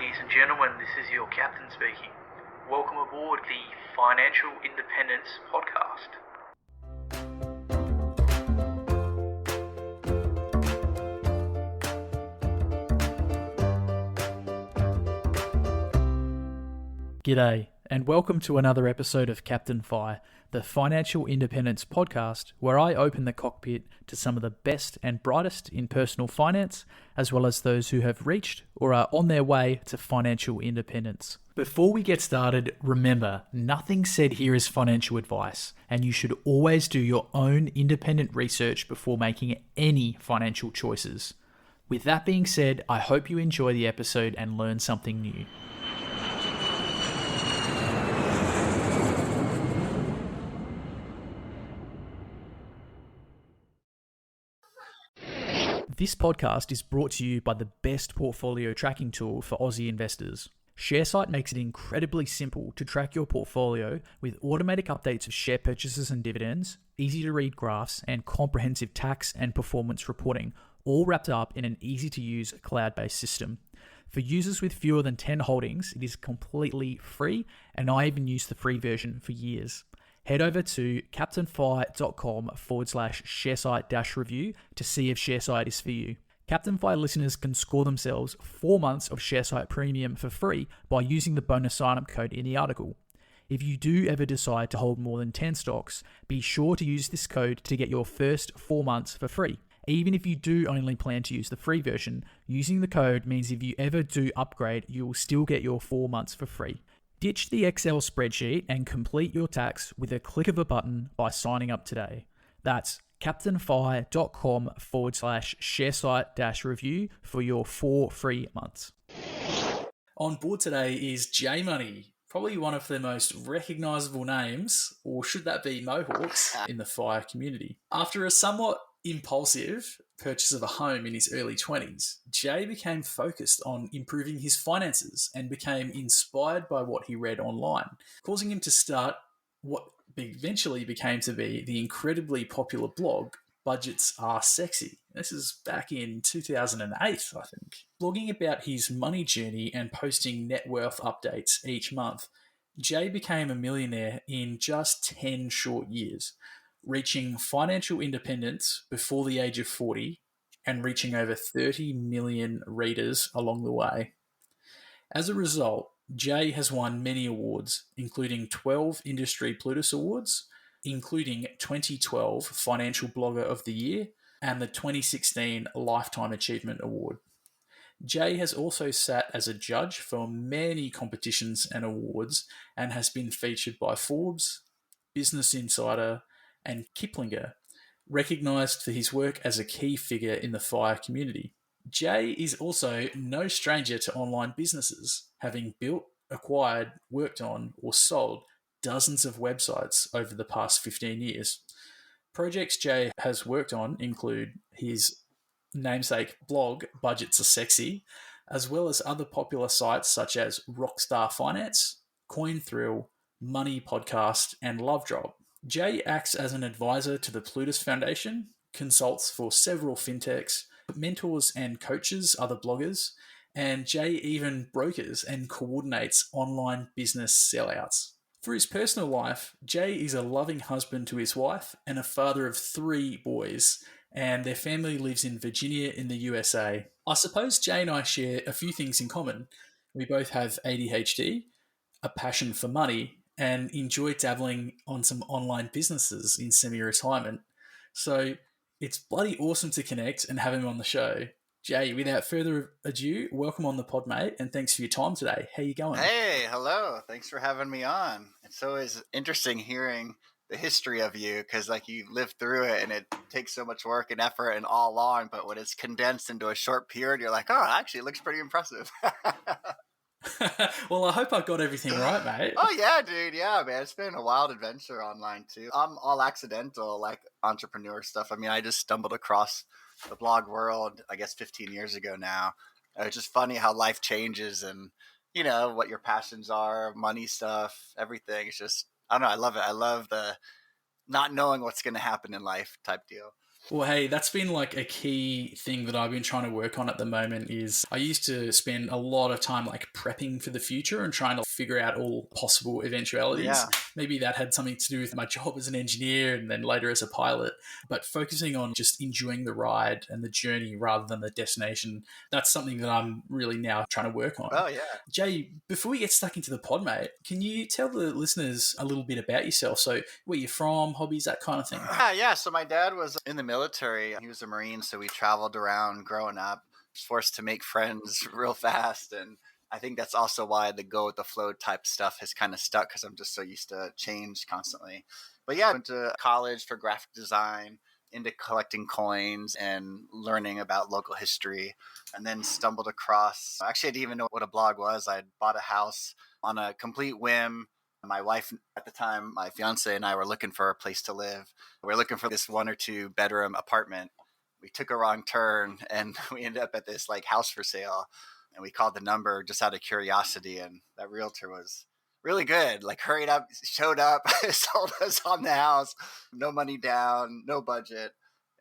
Ladies and gentlemen, this is your captain speaking. Welcome aboard the Financial Independence Podcast. G'day, and welcome to another episode of Captain Fi, the Financial Independence Podcast, where I open the cockpit to some of the best and brightest in personal finance, as well as those who have reached or are on their way to financial independence. Before we get started, remember, nothing said here is financial advice, and you should always do your own independent research before making any financial choices. With that being said, I hope you enjoy the episode and learn something new. This podcast is brought to you by the best portfolio tracking tool for Aussie investors. ShareSite makes it incredibly simple to track your portfolio with automatic updates of share purchases and dividends, easy-to-read graphs, and comprehensive tax and performance reporting, all wrapped up in an easy-to-use cloud-based system. For users with fewer than 10 holdings, it is completely free, and I even used the free version for years. Head over to captainfi.com/sharesite-review to see if ShareSite is for you. Captain Fi listeners can score themselves 4 months of ShareSite Premium for free by using the bonus sign-up code in the article. If you do ever decide to hold more than 10 stocks, be sure to use this code to get your first 4 months for free. Even if you do only plan to use the free version, using the code means if you ever do upgrade, you will still get your 4 months for free. Ditch the Excel spreadsheet and complete your tax with a click of a button by signing up today. That's captainfi.com/sharesite-review for your 4 free months. On board today is JMoney, probably one of the most recognizable names, or should that be Mohawks, in the FI community. After a somewhat impulsive purchase of a home in his early 20s, Jay became focused on improving his finances and became inspired by what he read online, causing him to start what eventually became to be the incredibly popular blog, Budgets Are Sexy. This is back in 2008, I think. Blogging about his money journey and posting net worth updates each month, Jay became a millionaire in just 10 short years, reaching financial independence before the age of 40 and reaching over 30 million readers along the way. As a result, Jay has won many awards, including 12 Industry Plutus awards, including 2012 Financial Blogger of the Year and the 2016 Lifetime Achievement Award. Jay has also sat as a judge for many competitions and awards and has been featured by Forbes, Business Insider, and Kiplinger, recognised for his work as a key figure in the FIRE community. Jay is also no stranger to online businesses, having built, acquired, worked on, or sold dozens of websites over the past 15 years. Projects Jay has worked on include his namesake blog, Budgets Are Sexy, as well as other popular sites such as Rockstar Finance, CoinThrill, Money Podcast, and Love Drop. Jay acts as an advisor to the Plutus Foundation, consults for several fintechs, mentors and coaches other bloggers, and Jay even brokers and coordinates online business sellouts. For his personal life, Jay is a loving husband to his wife and a father of 3 boys, and their family lives in Virginia in the USA. I suppose Jay and I share a few things in common. We both have ADHD, a passion for money, and enjoy dabbling on some online businesses in semi-retirement. So it's bloody awesome to connect and have him on the show. Jay, without further ado, welcome on the pod, mate, and thanks for your time today. How you going? Hey, hello. Thanks for having me on. It's always interesting hearing the history of you because, like, you lived through it and it takes so much work and effort and all along, but when it's condensed into a short period, you're like, oh, actually, it looks pretty impressive. Well, I hope I got everything right, mate. Oh, yeah, dude. Yeah, man. It's been a wild adventure online, too. I'm all accidental, like entrepreneur stuff. I mean, I just stumbled across the blog world, I guess, 15 years ago now. It's just funny how life changes and, you know, what your passions are, money stuff, everything. It's just, I don't know. I love it. I love the not knowing what's going to happen in life type deal. Well, hey, that's been like a key thing that I've been trying to work on at the moment is I used to spend a lot of time like prepping for the future and trying to figure out all possible eventualities. Yeah. Maybe that had something to do with my job as an engineer and then later as a pilot, but focusing on just enjoying the ride and the journey rather than the destination, that's something that I'm really now trying to work on. Oh yeah. Jay, before we get stuck into the pod, mate, can you tell the listeners a little bit about yourself? So where you're from, hobbies, that kind of thing. Yeah. So my dad was in the military. He was a Marine, so we traveled around growing up. Was forced to make friends real fast, and I think that's also why the go with the flow type stuff has kind of stuck because I'm just so used to change constantly. But yeah, I went to college for graphic design, into collecting coins and learning about local history, and then stumbled across. Actually, I didn't even know what a blog was. I bought a house on a complete whim. My wife at the time, my fiance and I were looking for a place to live. We were looking for this 1 or 2 bedroom apartment. We took a wrong turn and we ended up at this like house for sale. And we called the number just out of curiosity. And that realtor was really good. Like hurried up, showed up, sold us on the house. No money down, no budget.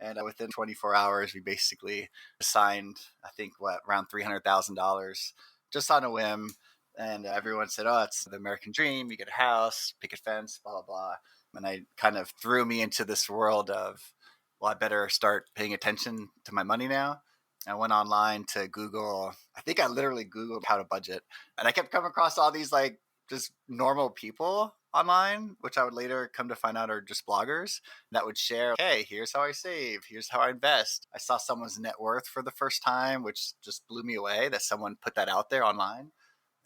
And within 24 hours, we basically signed, I think, around $300,000 just on a whim. And everyone said, oh, it's the American dream. You get a house, picket fence, blah, blah, blah. And I kind of threw me into this world of, well, I better start paying attention to my money now. I went online to Google. I think I literally Googled how to budget. And I kept coming across all these like just normal people online, which I would later come to find out are just bloggers that would share, hey, here's how I save. Here's how I invest. I saw someone's net worth for the first time, which just blew me away that someone put that out there online.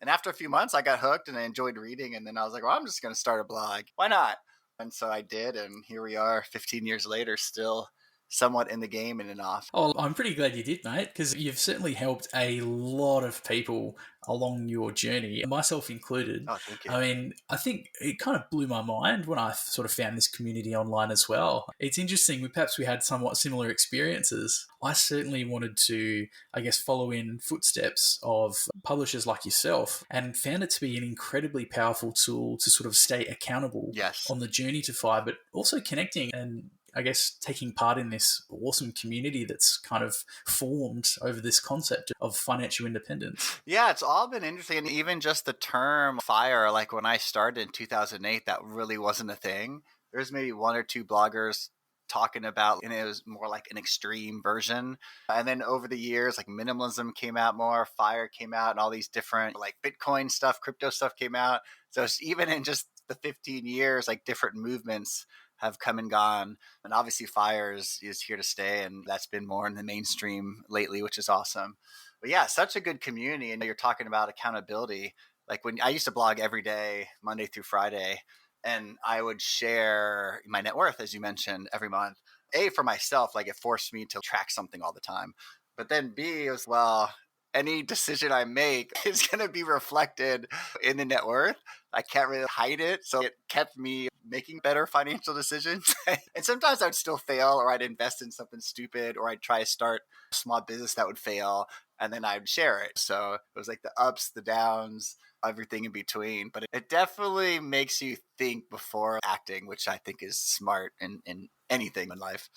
And after a few months, I got hooked and I enjoyed reading. And then I was like, well, I'm just going to start a blog. Why not? And so I did. And here we are 15 years later, still somewhat in the game and off. Oh, I'm pretty glad you did, mate, because you've certainly helped a lot of people along your journey, myself included. Oh, thank you. I mean, I think it kind of blew my mind when I sort of found this community online as well. It's interesting, perhaps we had somewhat similar experiences. I certainly wanted to, I guess, follow in footsteps of publishers like yourself and found it to be an incredibly powerful tool to sort of stay accountable Yes. on the journey to FI, but also connecting and I guess taking part in this awesome community that's kind of formed over this concept of financial independence. Yeah, it's all been interesting. And even just the term FIRE, like when I started in 2008, that really wasn't a thing. There's maybe 1 or 2 bloggers talking about, and it was more like an extreme version. And then over the years, like minimalism came out more, FIRE came out, and all these different like Bitcoin stuff, crypto stuff came out. So it's even in just the 15 years, like different movements have come and gone. And obviously FIRE is here to stay. And that's been more in the mainstream lately, which is awesome. But yeah, such a good community. And you're talking about accountability. Like when I used to blog every day, Monday through Friday, and I would share my net worth, as you mentioned, every month. A, for myself, like it forced me to track something all the time. But then B, as well, any decision I make is going to be reflected in the net worth. I can't really hide it. So it kept me making better financial decisions. And sometimes I would still fail, or I'd invest in something stupid, or I'd try to start a small business that would fail, and then I'd share it. So it was like the ups, the downs, everything in between. But it definitely makes you think before acting, which I think is smart in anything in life.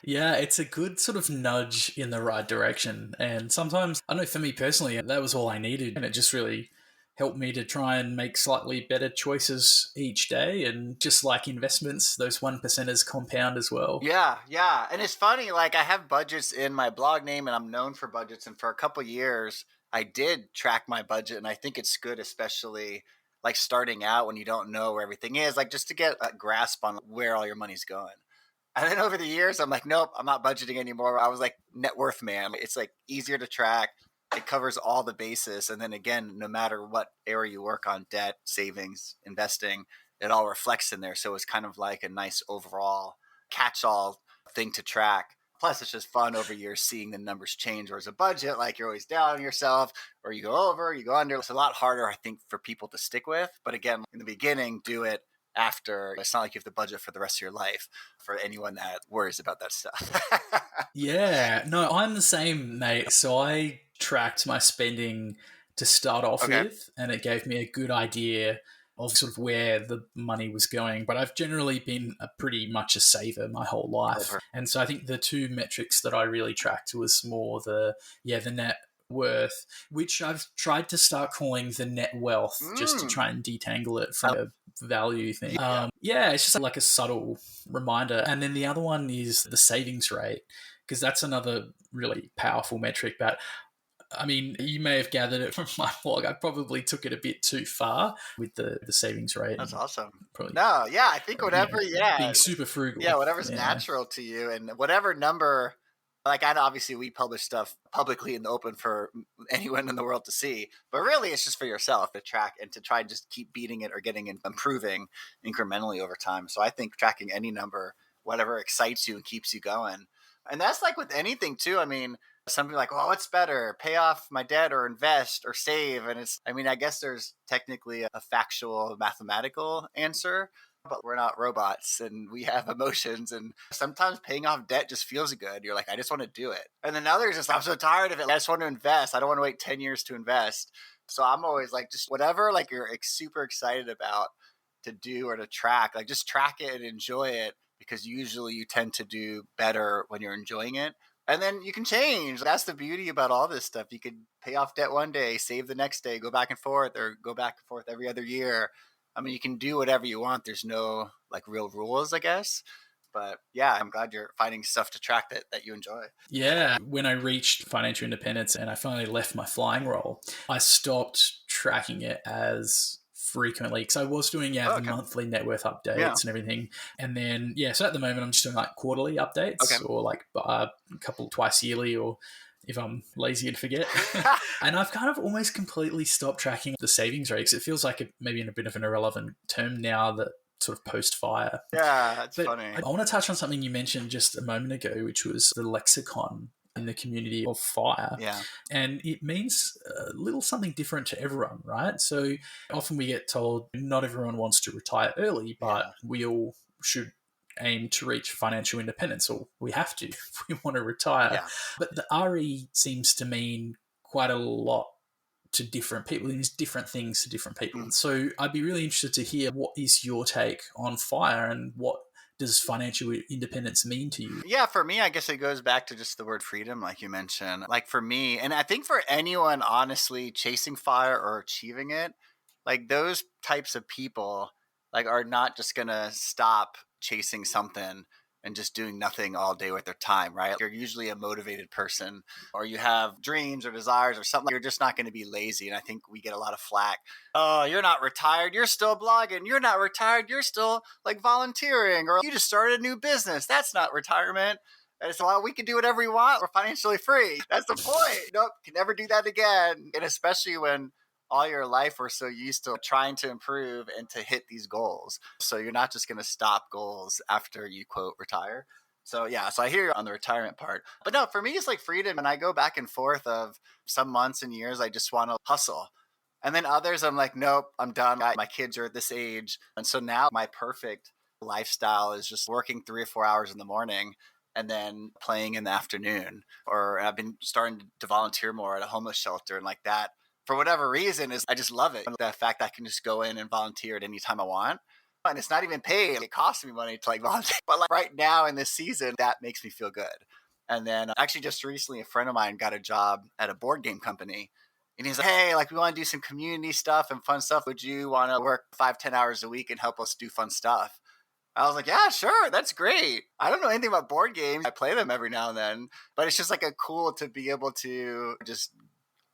Yeah, it's a good sort of nudge in the right direction. And sometimes, I know for me personally, that was all I needed. And it just really helped me to try and make slightly better choices each day. And just like investments, those 1%ers compound as well. Yeah, yeah. And it's funny, like I have budgets in my blog name and I'm known for budgets. And for a couple of years, I did track my budget. And I think it's good, especially like starting out when you don't know where everything is, like just to get a grasp on where all your money's going. And then over the years, I'm like, nope, I'm not budgeting anymore. I was like net worth man. It's like easier to track. It covers all the bases. And then again, no matter what area you work on, debt, savings, investing, it all reflects in there. So it's kind of like a nice overall catch-all thing to track. Plus, it's just fun over years seeing the numbers change. Whereas a budget, like you're always down on yourself, or you go over, you go under. It's a lot harder, I think, for people to stick with. But again, in the beginning, do it after. It's not like you have to budget for the rest of your life for anyone that worries about that stuff. Yeah, no, I'm the same, mate. So I tracked my spending to start off Okay. with, and it gave me a good idea of sort of where the money was going. But I've generally been pretty much a saver my whole life. And so I think the two metrics that I really tracked was more the net worth, which I've tried to start calling the net wealth, just to try and detangle it from a value thing. It's just like a subtle reminder. And then the other one is the savings rate, because that's another really powerful metric. But I mean, you may have gathered it from my blog. I probably took it a bit too far with the savings rate. That's awesome. Probably, I think whatever, being super frugal. Yeah, whatever's natural to you, and whatever number. Like, I know obviously we publish stuff publicly in the open for anyone in the world to see, but really it's just for yourself to track and to try and just keep beating it or getting and improving incrementally over time. So I think tracking any number, whatever excites you and keeps you going. And that's like with anything too. I mean, some people are like, well, what's better, pay off my debt or invest or save? And I guess there's technically a factual mathematical answer, but we're not robots and we have emotions, and sometimes paying off debt just feels good. You're like, I just want to do it. And then others just, I'm so tired of it. I just want to invest. I don't want to wait 10 years to invest. So I'm always like, just whatever, like you're super excited about to do or to track, like just track it and enjoy it, because usually you tend to do better when you're enjoying it. And then you can change. That's the beauty about all this stuff. You could pay off debt one day, save the next day, go back and forth, or go back and forth every other year. I mean, you can do whatever you want. There's no like real rules, I guess. But yeah, I'm glad you're finding stuff to track that you enjoy. Yeah. When I reached financial independence and I finally left my flying role, I stopped tracking it as frequently, because I was doing the monthly net worth updates and everything. And then, so at the moment I'm just doing like quarterly updates or like a couple twice yearly, or if I'm lazy and forget. And I've kind of almost completely stopped tracking the savings rate, because it feels like maybe in a bit of an irrelevant term now, that sort of post-fire. Yeah, that's funny. I want to touch on something you mentioned just a moment ago, which was the lexicon in the community of FIRE. Yeah. And it means a little something different to everyone, right? So often we get told not everyone wants to retire early, but we all should aim to reach financial independence, or we have to if we want to retire. Yeah. But the RE seems to mean quite a lot to different people. It means different things to different people. So I'd be really interested to hear, what is your take on FIRE, and what does financial independence mean to you? Yeah, for me, I guess it goes back to just the word freedom, like you mentioned. Like for me, and I think for anyone, honestly, chasing FIRE or achieving it, like those types of people like are not just going to stop chasing something and just doing nothing all day with their time, right? You're usually a motivated person, or you have dreams or desires or something. You're just not going to be lazy. And I think we get a lot of flack. Oh, you're not retired. You're still blogging. You're not retired. You're still like volunteering, or you just started a new business. That's not retirement. And it's, well, we can do whatever we want. We're financially free. That's the point. Nope, can never do that again. And especially when all your life we're so used to trying to improve and to hit these goals. So you're not just going to stop goals after you quote retire. So so I hear you on the retirement part. But no, for me, it's like freedom. And I go back and forth of some months and years, I just want to hustle. And then others, I'm like, nope, I'm done. My kids are at this age. And so now my perfect lifestyle is just working 3 or 4 hours in the morning and then playing in the afternoon. Or I've been starting to volunteer more at a homeless shelter and like that. For whatever reason, I just love it. The fact that I can just go in and volunteer at any time I want. And it's not even paid. It costs me money to like volunteer. But like right now in this season, that makes me feel good. And then actually just recently, a friend of mine got a job at a board game company. And he's like, hey, like we want to do some community stuff and fun stuff. Would you want to work 5-10 hours a week and help us do fun stuff? I was like, yeah, sure. That's great. I don't know anything about board games. I play them every now and then. But it's just like a cool to be able to just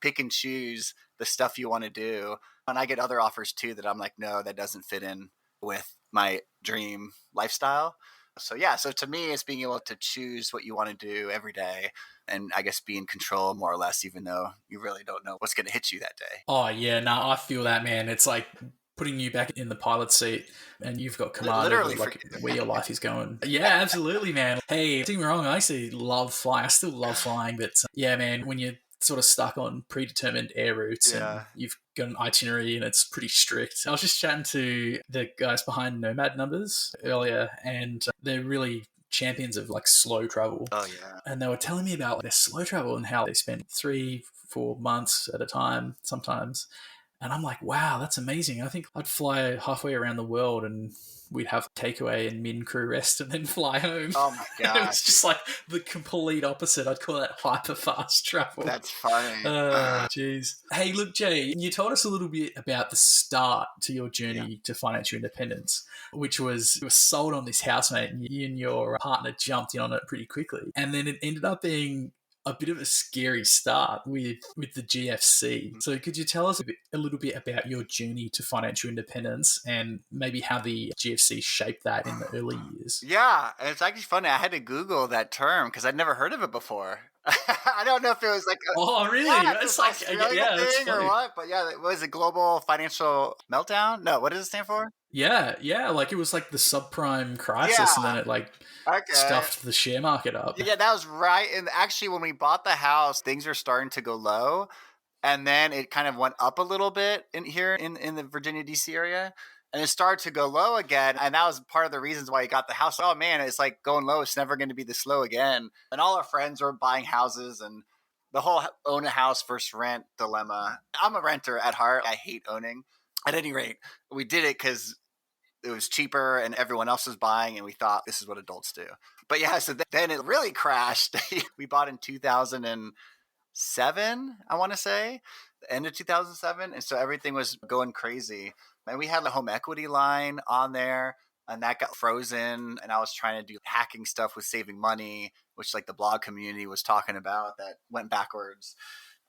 pick and choose the stuff you want to do. And I get other offers too that I'm like, no, that doesn't fit in with my dream lifestyle. So to me, it's being able to choose what you want to do every day, and I guess be in control more or less, even though you really don't know what's going to hit you that day. Oh yeah, no, I feel that, man. It's like putting you back in the pilot seat and you've got command over like where your life is going. Yeah, absolutely, man. Hey, don't get me wrong, I used to love flying. I still love flying, but yeah, man, when you're sort of stuck on predetermined air routes and you've got an itinerary and it's pretty strict. I was just chatting to the guys behind Nomad Numbers earlier, and they're really champions of like slow travel. Oh yeah. And they were telling me about their slow travel and how they spend 3-4 months at a time sometimes. And I'm like, wow, that's amazing. I think I'd fly halfway around the world and we'd have takeaway and min crew rest and then fly home. Oh my And it was gosh. just like the complete opposite. I'd call that hyper fast travel. That's funny. Jeez. Hey, look, Jay, you told us a little bit about the start to your Yeah. journey to financial independence, which was you were sold on this housemate and you and your partner jumped in on it pretty quickly. And then it ended up being a bit of a scary start with the GFC. So could you tell us a little bit about your journey to financial independence and maybe how the GFC shaped that in the early years? Yeah, and it's actually funny. I had to Google that term because I'd never heard of it before. I don't know if it was like Oh, really? yeah, That's it's like, Australian yeah, that's thing or funny. what? But yeah, it was a global financial meltdown. No, what does it stand for? Yeah, like it was like the subprime crisis and then Yeah. it like Okay. stuffed the share market up. Yeah, that was right. And actually, when we bought the house, things were starting to go low. And then it kind of went up a little bit in the Virginia, D.C. area. And it started to go low again. And that was part of the reasons why you got the house. Oh, man, it's like going low. It's never going to be this low again. And all our friends were buying houses and the whole own a house versus rent dilemma. I'm a renter at heart. I hate owning. At any rate, we did it because it was cheaper and everyone else was buying and we thought this is what adults do. But yeah, so then it really crashed. We bought in 2007, I want to say, the end of 2007. And so everything was going crazy. And we had a home equity line on there and that got frozen. And I was trying to do hacking stuff with saving money, which like the blog community was talking about that went backwards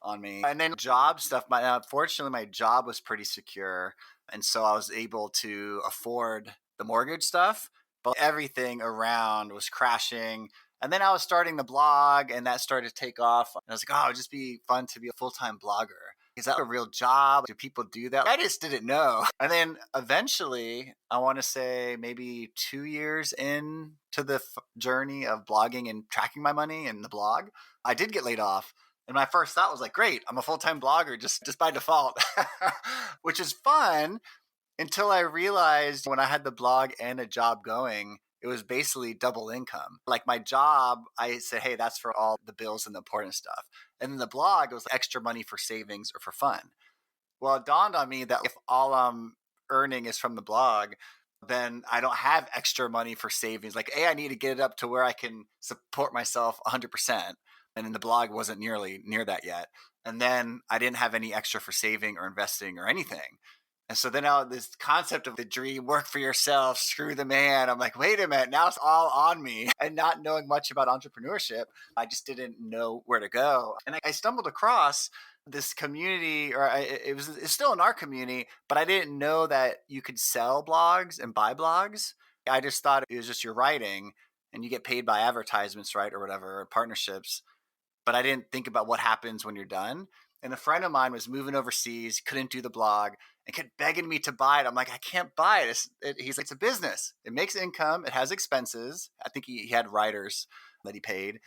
on me. And then job stuff. Fortunately, my job was pretty secure. And so I was able to afford the mortgage stuff, but everything around was crashing. And then I was starting the blog and that started to take off. And I was like, oh, it'd just be fun to be a full-time blogger. Is that a real job? Do people do that? I just didn't know. And then eventually, I want to say maybe 2 years into the journey of blogging and tracking my money and the blog, I did get laid off. And my first thought was like, great, I'm a full-time blogger just by default, which is fun until I realized when I had the blog and a job going, it was basically double income. Like my job, I said, hey, that's for all the bills and the important stuff. And then the blog was extra money for savings or for fun. Well, it dawned on me that if all I'm earning is from the blog, then I don't have extra money for savings. Like, I need to get it up to where I can support myself 100%. And then the blog wasn't nearly near that yet. And then I didn't have any extra for saving or investing or anything. And so then now this concept of the dream, work for yourself, screw the man. I'm like, wait a minute, now it's all on me. And not knowing much about entrepreneurship, I just didn't know where to go. And I stumbled across this community, or it's still in our community, but I didn't know that you could sell blogs and buy blogs. I just thought it was just your writing and you get paid by advertisements, right? Or whatever, or partnerships. But I didn't think about what happens when you're done. And a friend of mine was moving overseas, couldn't do the blog, and kept begging me to buy it. I'm like, I can't buy it. He's like, it's a business. It makes income. It has expenses. I think he had writers that he paid.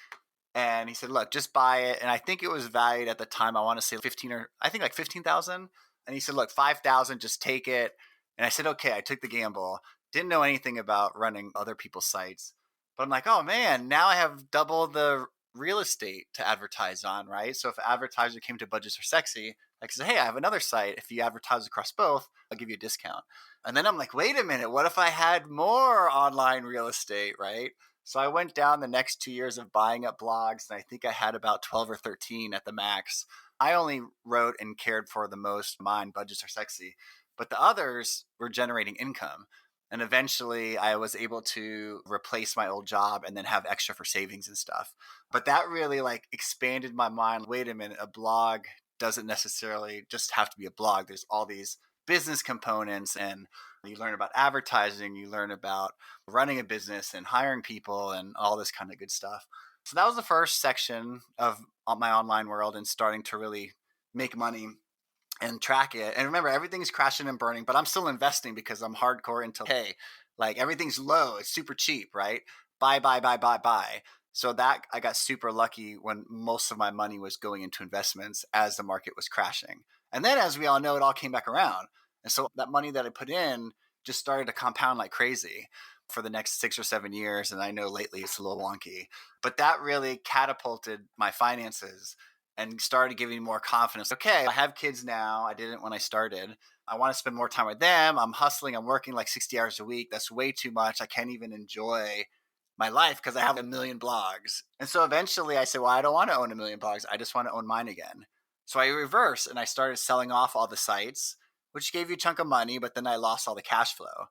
And he said, look, just buy it. And I think it was valued at the time, I want to say 15,000. And he said, look, 5,000, just take it. And I said, okay, I took the gamble. Didn't know anything about running other people's sites. But I'm like, oh man, now I have double the real estate to advertise on, right? So if an advertiser came to Budgets Are Sexy, I could say, hey, I have another site. If you advertise across both, I'll give you a discount. And then I'm like, wait a minute, what if I had more online real estate, right? So I went down the next 2 years of buying up blogs, and I think I had about 12 or 13 at the max. I only wrote and cared for the most mine, Budgets Are Sexy, but the others were generating income. And eventually I was able to replace my old job and then have extra for savings and stuff. But that really like expanded my mind. Wait a minute, a blog doesn't necessarily just have to be a blog. There's all these business components, and you learn about advertising, you learn about running a business and hiring people and all this kind of good stuff. So that was the first section of my online world and starting to really make money and track it. And remember, everything's crashing and burning, but I'm still investing because I'm hardcore into, hey, like everything's low. It's super cheap, right? Buy, buy, buy, buy, buy. So that I got super lucky when most of my money was going into investments as the market was crashing. And then as we all know, it all came back around. And so that money that I put in just started to compound like crazy for the next 6 or 7 years. And I know lately it's a little wonky, but that really catapulted my finances. and started giving me more confidence. Okay, I have kids now. I didn't when I started. I want to spend more time with them. I'm hustling. I'm working like 60 hours a week. That's way too much. I can't even enjoy my life because I have a million blogs. And so eventually I said, well, I don't want to own a million blogs. I just want to own mine again. So I reversed and I started selling off all the sites, which gave you a chunk of money, but then I lost all the cash flow.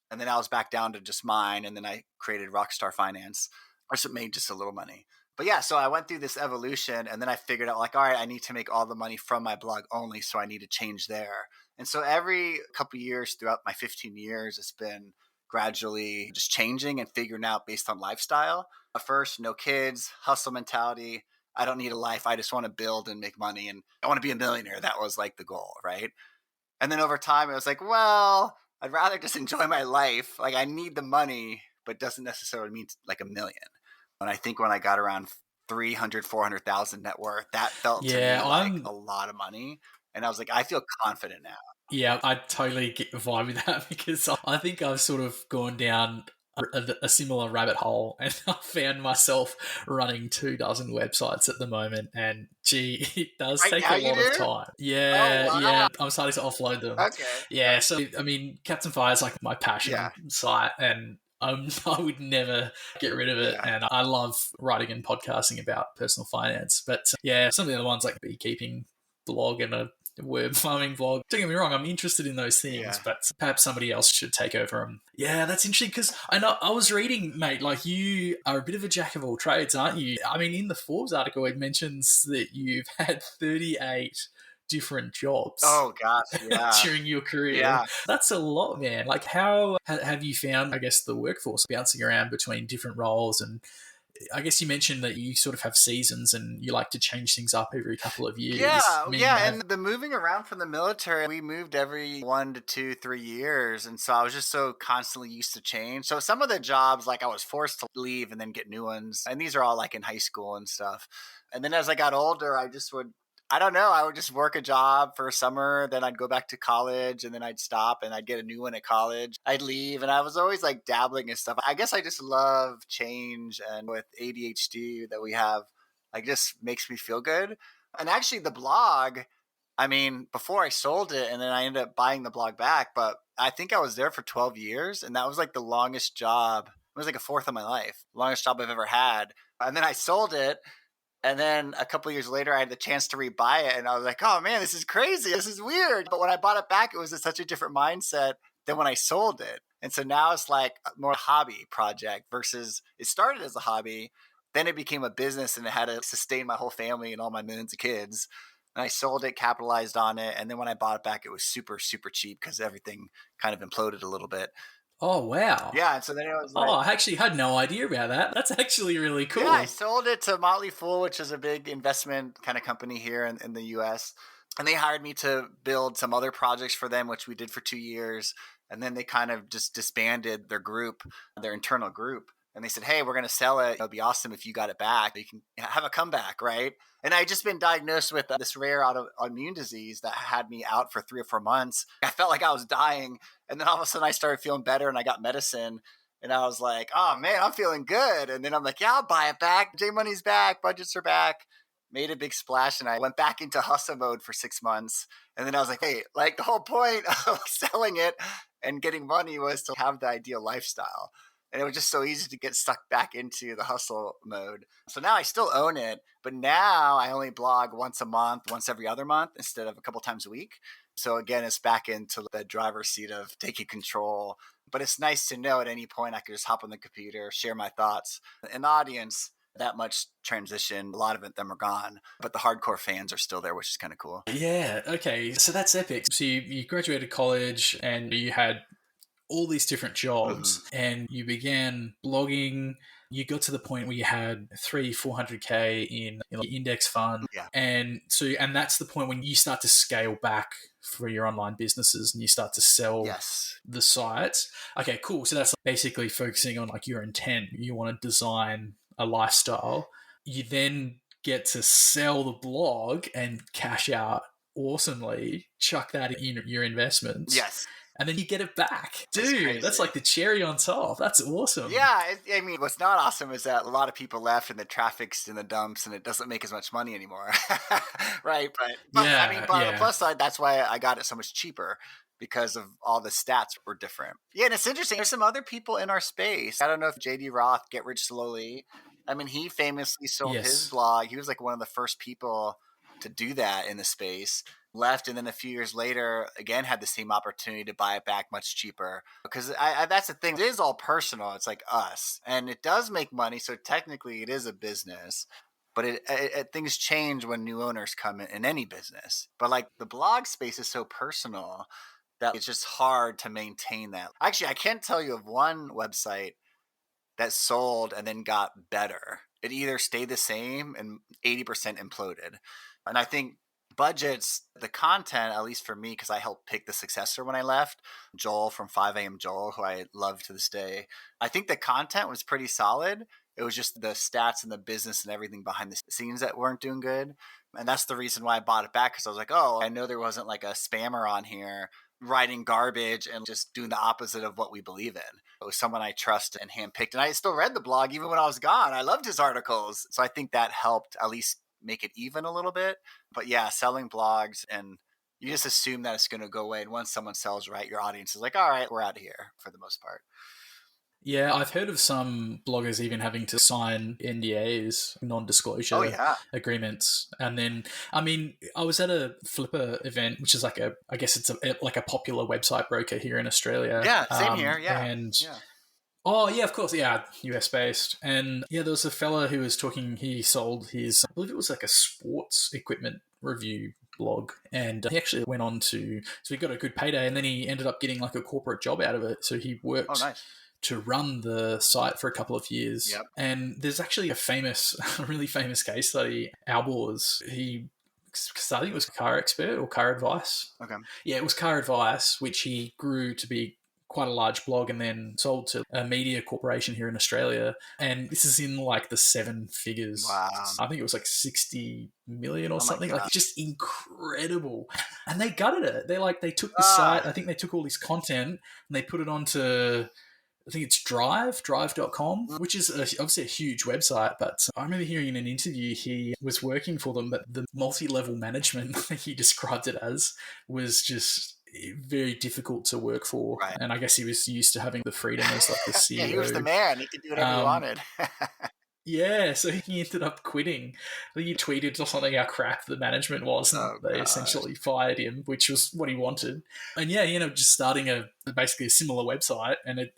And then I was back down to just mine. And then I created Rockstar Finance, which made just a little money. But yeah, so I went through this evolution and then I figured out like, all right, I need to make all the money from my blog only. So I need to change there. And so every couple of years throughout my 15 years, it's been gradually just changing and figuring out based on lifestyle. At first, no kids, hustle mentality. I don't need a life. I just want to build and make money. And I want to be a millionaire. That was like the goal, right? And then over time, it was like, well, I'd rather just enjoy my life. Like I need the money, but doesn't necessarily mean like a million. And I think when I got around 300, 400,000 net worth, that felt to me like a lot of money. And I was like, I feel confident now. Yeah, I totally get the vibe with that because I think I've sort of gone down a similar rabbit hole and I found myself running 24 websites at the moment and gee, it does Right take now a lot you of do? time. Yeah, Oh, wow. yeah. I'm starting to offload them. Okay. Yeah, so I mean, Cats and Fire is like my passion site and I would never get rid of it. Yeah. And I love writing and podcasting about personal finance. But yeah, some of the other ones like beekeeping blog and a word farming blog. Don't get me wrong, I'm interested in those things, but perhaps somebody else should take over them. Yeah, that's interesting because I know I was reading, mate, like you are a bit of a jack of all trades, aren't you? I mean, in the Forbes article, it mentions that you've had 38 different jobs. Oh gosh, yeah. during your career. Yeah. That's a lot, man. Like how have you found, I guess, the workforce bouncing around between different roles? And I guess you mentioned that you sort of have seasons and you like to change things up every couple of years. And the moving around from the military, we moved every 1 to 2, 3 years. And so I was just so constantly used to change. So some of the jobs, like I was forced to leave and then get new ones. And these are all like in high school and stuff. And then as I got older, I don't know. I would just work a job for a summer, then I'd go back to college, and then I'd stop and I'd get a new one at college. I'd leave, and I was always like dabbling in stuff. I guess I just love change, and with ADHD that we have, like just makes me feel good. And actually, the blog, I mean, before I sold it, and then I ended up buying the blog back, but I think I was there for 12 years, and that was like the longest job. It was like a fourth of my life, longest job I've ever had. And then I sold it. And then a couple of years later, I had the chance to rebuy it. And I was like, oh, man, this is crazy. This is weird. But when I bought it back, it was such a different mindset than when I sold it. And so now it's like more a hobby project versus it started as a hobby. Then it became a business and it had to sustain my whole family and all my millions of kids. And I sold it, capitalized on it. And then when I bought it back, it was super, super cheap because everything kind of imploded a little bit. Oh, wow. Yeah, and so then it was like... Oh, I actually had no idea about that. That's actually really cool. Yeah, I sold it to Motley Fool, which is a big investment kind of company here in the U.S. And they hired me to build some other projects for them, which we did for 2 years. And then they kind of just disbanded their group, their internal group. And they said, hey, we're going to sell it. It'll be awesome if you got it back. You can have a comeback, right? And I just been diagnosed with this rare autoimmune disease that had me out for 3 or 4 months. I felt like I was dying. And then all of a sudden I started feeling better and I got medicine. And I was like, oh, man, I'm feeling good. And then I'm like, yeah, I'll buy it back. JMoney's back. Budgets are back. Made a big splash. And I went back into hustle mode for 6 months. And then I was like, hey, like the whole point of selling it and getting money was to have the ideal lifestyle. And it was just so easy to get sucked back into the hustle mode. So now I still own it, but now I only blog once a month, once every other month, instead of a couple times a week. So again, it's back into the driver's seat of taking control. But it's nice to know at any point I could just hop on the computer, share my thoughts. An audience, that much transition, a lot of them are gone, but the hardcore fans are still there, which is kind of cool. Yeah, okay. So that's epic. So you graduated college and you had all these different jobs and you began blogging. You got to the point where you had 300-400K in your index fund. Yeah. And that's the point when you start to scale back for your online businesses and you start to sell the sites. Okay, cool. So that's basically focusing on like your intent. You want to design a lifestyle. You then get to sell the blog and cash out awesomely, chuck that in your investments. Yes. and then you get it back. That's Dude, that's crazy. like the cherry on top. That's awesome. Yeah, I mean, what's not awesome is that a lot of people left and the traffic's in the dumps and it doesn't make as much money anymore. Right. But I mean, Yeah, but on the yeah. plus side, that's why I got it so much cheaper because of all the stats were different. Yeah, and it's interesting. There's some other people in our space. I don't know if JD Roth, Get Rich Slowly. I mean, he famously sold his Yes. blog. He was like one of the first people to do that in the space. Left, and then a few years later, again had the same opportunity to buy it back much cheaper. Because that's the thing; it is all personal. It's like us, and it does make money. So technically, it is a business. But things change when new owners come in any business. But like the blog space is so personal that it's just hard to maintain that. Actually, I can't tell you of one website that sold and then got better. It either stayed the same and 80% imploded. And I think budgets, the content, at least for me, because I helped pick the successor when I left, Joel from 5am Joel, who I love to this day. I think the content was pretty solid. It was just the stats and the business and everything behind the scenes that weren't doing good. And that's the reason why I bought it back, because I was like, oh, I know there wasn't like a spammer on here writing garbage and just doing the opposite of what we believe in. It was someone I trust and handpicked. And I still read the blog even when I was gone. I loved his articles. So I think that helped at least make it even a little bit. But yeah, selling blogs, and you just assume that it's going to go away. And once someone sells right, your audience is like, all right, we're out of here for the most part. Yeah, I've heard of some bloggers even having to sign NDAs, non-disclosure agreements. And then, I mean, I was at a Flipper event, which is like I guess it's like a popular website broker here in Australia. Yeah, same here. Yeah. And oh, yeah, of course. Yeah, US based. And yeah, there was a fella who was talking, he sold his, I believe it was like a sports equipment review blog. And he actually went on to, so he got a good payday, and then he ended up getting like a corporate job out of it. So he worked to run the site for a couple of years. Yep. And there's actually a really famous case study. Albors, I think it was Car Expert or Car Advice. Okay. Yeah, it was Car Advice, which he grew to be quite a large blog and then sold to a media corporation here in Australia. And this is in like the 7 figures. Wow. I think it was like 60 million or something. Like just incredible. And they gutted it. They took the site, I think they took all this content and they put it onto, I think it's drive.com, which is obviously a huge website. But I remember hearing in an interview he was working for them, but the multi-level management, he described it as, was just very difficult to work for. Right. And I guess he was used to having the freedom as like the CEO. Yeah, he was the man. He could do whatever he wanted. Yeah, so he ended up quitting. He tweeted or something how crap the management was, and they essentially fired him, which was what he wanted. And yeah, he ended up just starting basically a similar website, and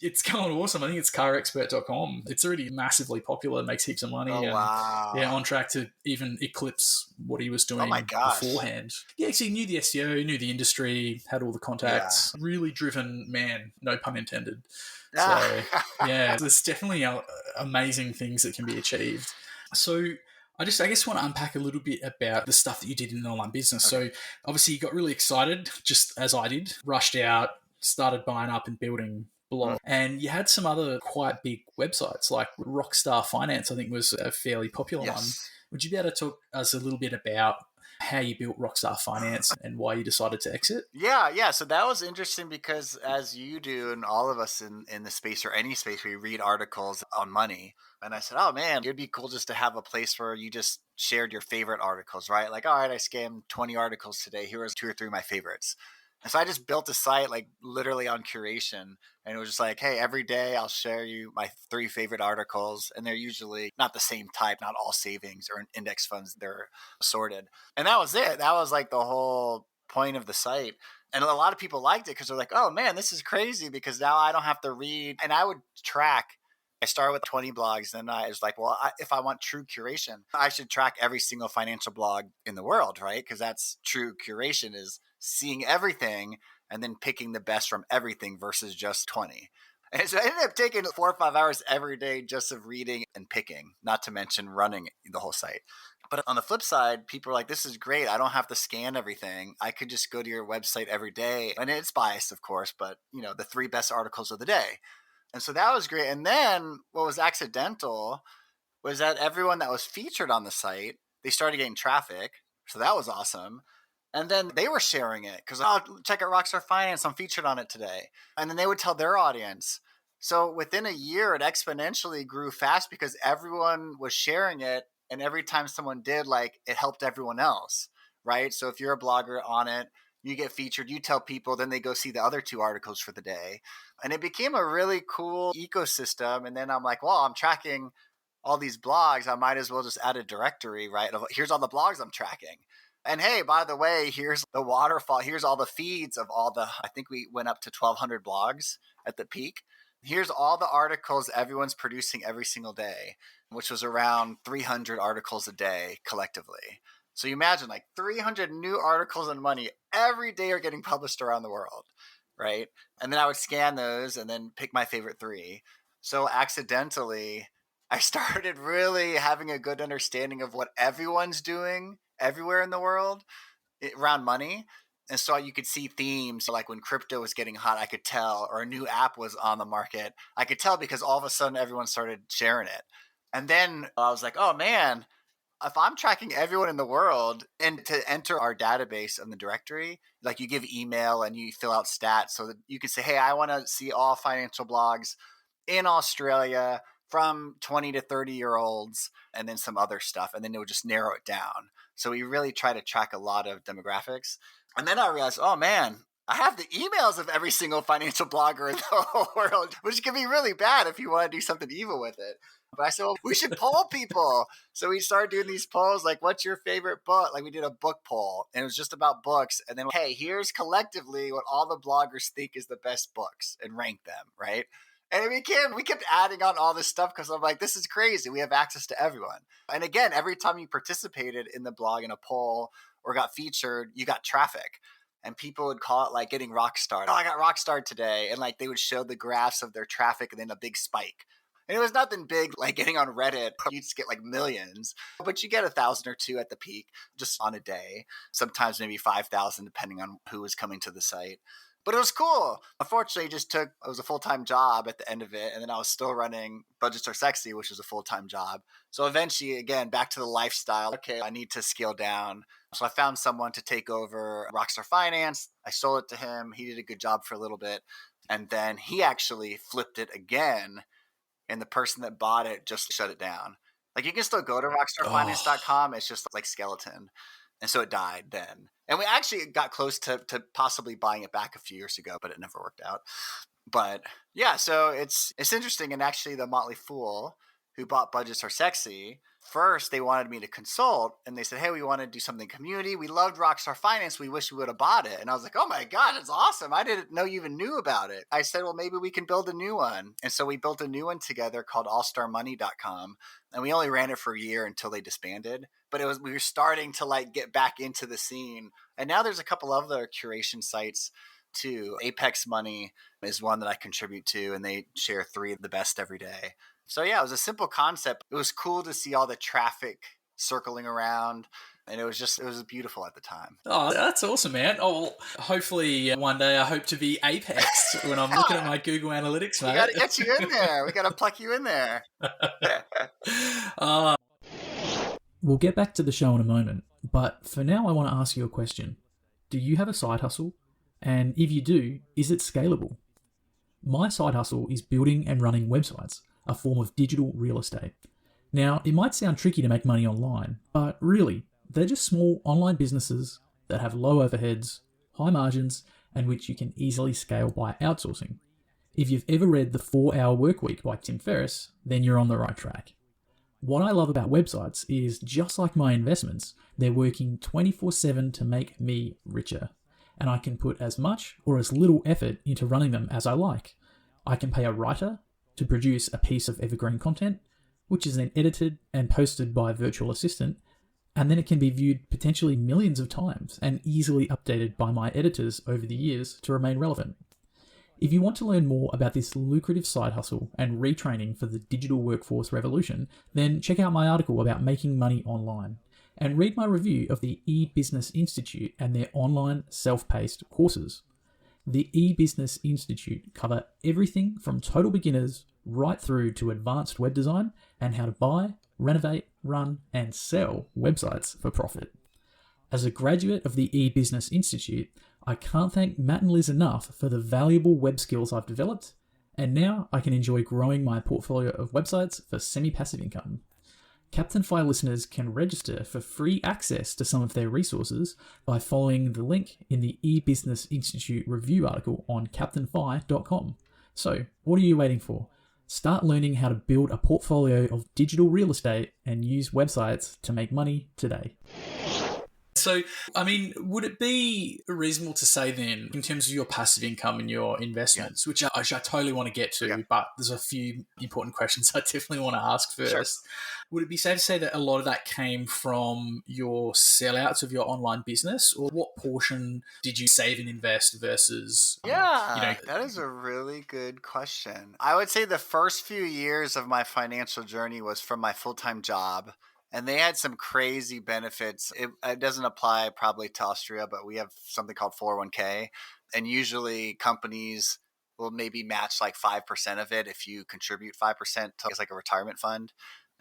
it's going awesome. I think it's carexpert.com. It's already massively popular, makes heaps of money. Yeah, on track to even eclipse what he was doing beforehand. Yeah, so he knew the SEO, knew the industry, had all the contacts. Really driven man, no pun intended. So yeah, there's definitely amazing things that can be achieved. So I guess want to unpack a little bit about the stuff that you did in an online business. Okay. So obviously you got really excited, just as I did, rushed out, started buying up and building blog. And you had some other quite big websites like Rockstar Finance, I think was a fairly popular one. Would you be able to talk us a little bit about how you built Rockstar Finance and why you decided to exit? Yeah. So that was interesting because as you do and all of us in the space or any space, we read articles on money. And I said, oh man, it'd be cool just to have a place where you just shared your favorite articles, right? Like, all right, I scammed 20 articles today. Here was 2 or 3 of my favorites. And so I just built a site like literally on curation, and it was just like, hey, every day I'll share you my 3 favorite articles. And they're usually not the same type, not all savings or index funds. They're sorted. And that was it. That was like the whole point of the site. And a lot of people liked it because they're like, oh man, this is crazy because now I don't have to read. And I would track. I started with 20 blogs. Then I was like, well, if I want true curation, I should track every single financial blog in the world, right? Because that's true curation, is seeing everything and then picking the best from everything versus just 20. And so I ended up taking 4 or 5 hours every day just of reading and picking, not to mention running the whole site. But on the flip side, people are like, this is great. I don't have to scan everything. I could just go to your website every day. And it's biased, of course, but the 3 best articles of the day. And so that was great. And then what was accidental was that everyone that was featured on the site, they started getting traffic. So that was awesome. And then they were sharing it because, oh, check out Rockstar Finance. I'm featured on it today. And then they would tell their audience. So within a year, it exponentially grew fast because everyone was sharing it. And every time someone did, like, it helped everyone else, right? So if you're a blogger on it, you get featured, you tell people, then they go see the other 2 articles for the day. And it became a really cool ecosystem. And then I'm like, well, I'm tracking all these blogs. I might as well just add a directory, right? Here's all the blogs I'm tracking. And hey, by the way, here's the waterfall. Here's all the feeds of all the, I think we went up to 1,200 blogs at the peak. Here's all the articles everyone's producing every single day, which was around 300 articles a day collectively. So you imagine like 300 new articles on money every day are getting published around the world, right? And then I would scan those and then pick my favorite 3. So accidentally, I started really having a good understanding of what everyone's doing everywhere in the world around money. And so you could see themes, like when crypto was getting hot, I could tell, or a new app was on the market. I could tell because all of a sudden everyone started sharing it. And then I was like, oh man, if I'm tracking everyone in the world, and to enter our database in the directory, like you give email and you fill out stats so that you can say, hey, I want to see all financial blogs in Australia from 20 to 30-year-olds, and then some other stuff. And then it would just narrow it down. So we really try to track a lot of demographics. And then I realized, oh man, I have the emails of every single financial blogger in the whole world, which can be really bad if you want to do something evil with it. But I said, well, we should poll people. So we started doing these polls, like, what's your favorite book? Like we did a book poll, and it was just about books. And then, hey, here's collectively what all the bloggers think is the best books, and rank them, right? And we kept adding on all this stuff because I'm like, this is crazy. We have access to everyone. And again, every time you participated in the blog in a poll or got featured, you got traffic. And people would call it like getting Rockstar. Oh, I got Rockstar today. And like they would show the graphs of their traffic and then a big spike. And it was nothing big like getting on Reddit. You'd just get like millions. But you get 1,000 or 2 at the peak just on a day. Sometimes maybe 5,000 depending on who was coming to the site. But it was cool. Unfortunately, it was a full-time job at the end of it. And then I was still running Budgets Are Sexy, which was a full-time job. So eventually, again, back to the lifestyle. Okay, I need to scale down. So I found someone to take over Rockstar Finance. I sold it to him. He did a good job for a little bit. And then he actually flipped it again. And the person that bought it just shut it down. Like you can still go to rockstarfinance.com. It's just like skeleton. And so it died then. And we actually got close to possibly buying it back a few years ago, but it never worked out. But yeah, so it's interesting. And actually the Motley Fool who bought Budgets Are Sexy, first they wanted me to consult, and they said, hey, we want to do something community. We loved Rockstar Finance. We wish we would have bought it. And I was like, oh my God, it's awesome. I didn't know you even knew about it. I said, well, maybe we can build a new one. And so we built a new one together called allstarmoney.com. And we only ran it for a year until they disbanded. But we were starting to like get back into the scene. And now there's a couple other curation sites too. Apex Money is one that I contribute to, and they share 3 of the best every day. So yeah, it was a simple concept. It was cool to see all the traffic circling around, and it was beautiful at the time. Oh, that's awesome, man. Oh, well, hopefully one day I hope to be Apex when I'm looking at my Google Analytics, mate. We got to get you in there. We got to pluck you in there. We'll get back to the show in a moment, but for now I want to ask you a question. Do you have a side hustle? And if you do, is it scalable? My side hustle is building and running websites, a form of digital real estate. Now, it might sound tricky to make money online, but really, they're just small online businesses that have low overheads, high margins, and which you can easily scale by outsourcing. If you've ever read The 4-Hour Workweek by Tim Ferriss, then you're on the right track. What I love about websites is, just like my investments, they're working 24/7 to make me richer. And I can put as much or as little effort into running them as I like. I can pay a writer to produce a piece of evergreen content, which is then edited and posted by a virtual assistant, and then it can be viewed potentially millions of times and easily updated by my editors over the years to remain relevant. If you want to learn more about this lucrative side hustle and retraining for the digital workforce revolution, then check out my article about making money online, and read my review of the eBusiness Institute and their online self-paced courses. The eBusiness Institute cover everything from total beginners right through to advanced web design and how to buy, renovate, run, and sell websites for profit. As a graduate of the eBusiness Institute, I can't thank Matt and Liz enough for the valuable web skills I've developed, and now I can enjoy growing my portfolio of websites for semi-passive income. Captain Fi listeners can register for free access to some of their resources by following the link in the eBusiness Institute review article on captainfi.com. So, what are you waiting for? Start learning how to build a portfolio of digital real estate and use websites to make money today. So, I mean, would it be reasonable to say then, in terms of your passive income and your investments, which I totally want to get to, but there's a few important questions I definitely want to ask first. Sure. Would it be safe to say that a lot of that came from your sellouts of your online business, or what portion did you save and invest versus... that is a really good question. I would say the first few years of my financial journey was from my full-time job. And they had some crazy benefits. It doesn't apply probably to Austria, but we have something called 401k. And usually companies will maybe match like 5% of it if you contribute 5% to it's like a retirement fund.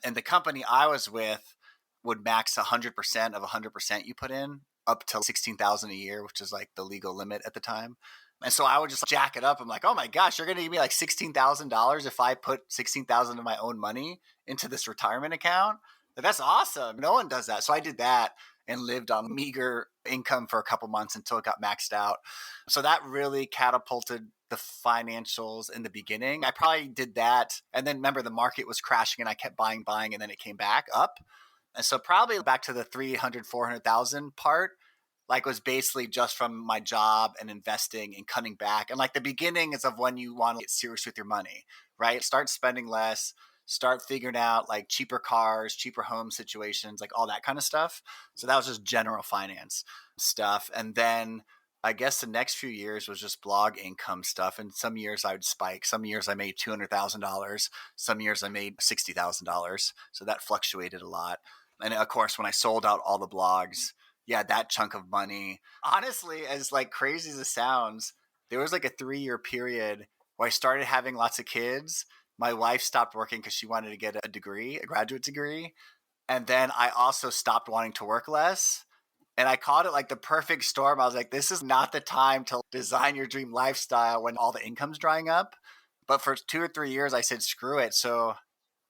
And the company I was with would max 100% of 100% you put in up to $16,000 a year, which is like the legal limit at the time. And so I would just jack it up. I'm like, oh my gosh, you're going to give me like $16,000 if I put $16,000 of my own money into this retirement account? That's awesome. No one does that. So I did that and lived on meager income for a couple months until it got maxed out. So that really catapulted the financials in the beginning. I probably did that. And then remember, the market was crashing and I kept buying, and then it came back up. And so probably back to the 300, 400,000 part, like was basically just from my job and investing and cutting back. And like the beginning is of when you want to get serious with your money, right? Start spending less. Start figuring out like cheaper cars, cheaper home situations, like all that kind of stuff. So that was just general finance stuff. And then I guess the next few years was just blog income stuff. And some years I would spike. Some years I made $200,000. Some years I made $60,000. So that fluctuated a lot. And of course, when I sold out all the blogs, that chunk of money, honestly, as like crazy as it sounds, there was like a 3-year period where I started having lots of kids. My wife stopped working because she wanted to get a degree, a graduate degree. And then I also stopped wanting to work less. And I called it like the perfect storm. I was like, this is not the time to design your dream lifestyle when all the income's drying up. But for 2 or 3 years, I said, screw it. So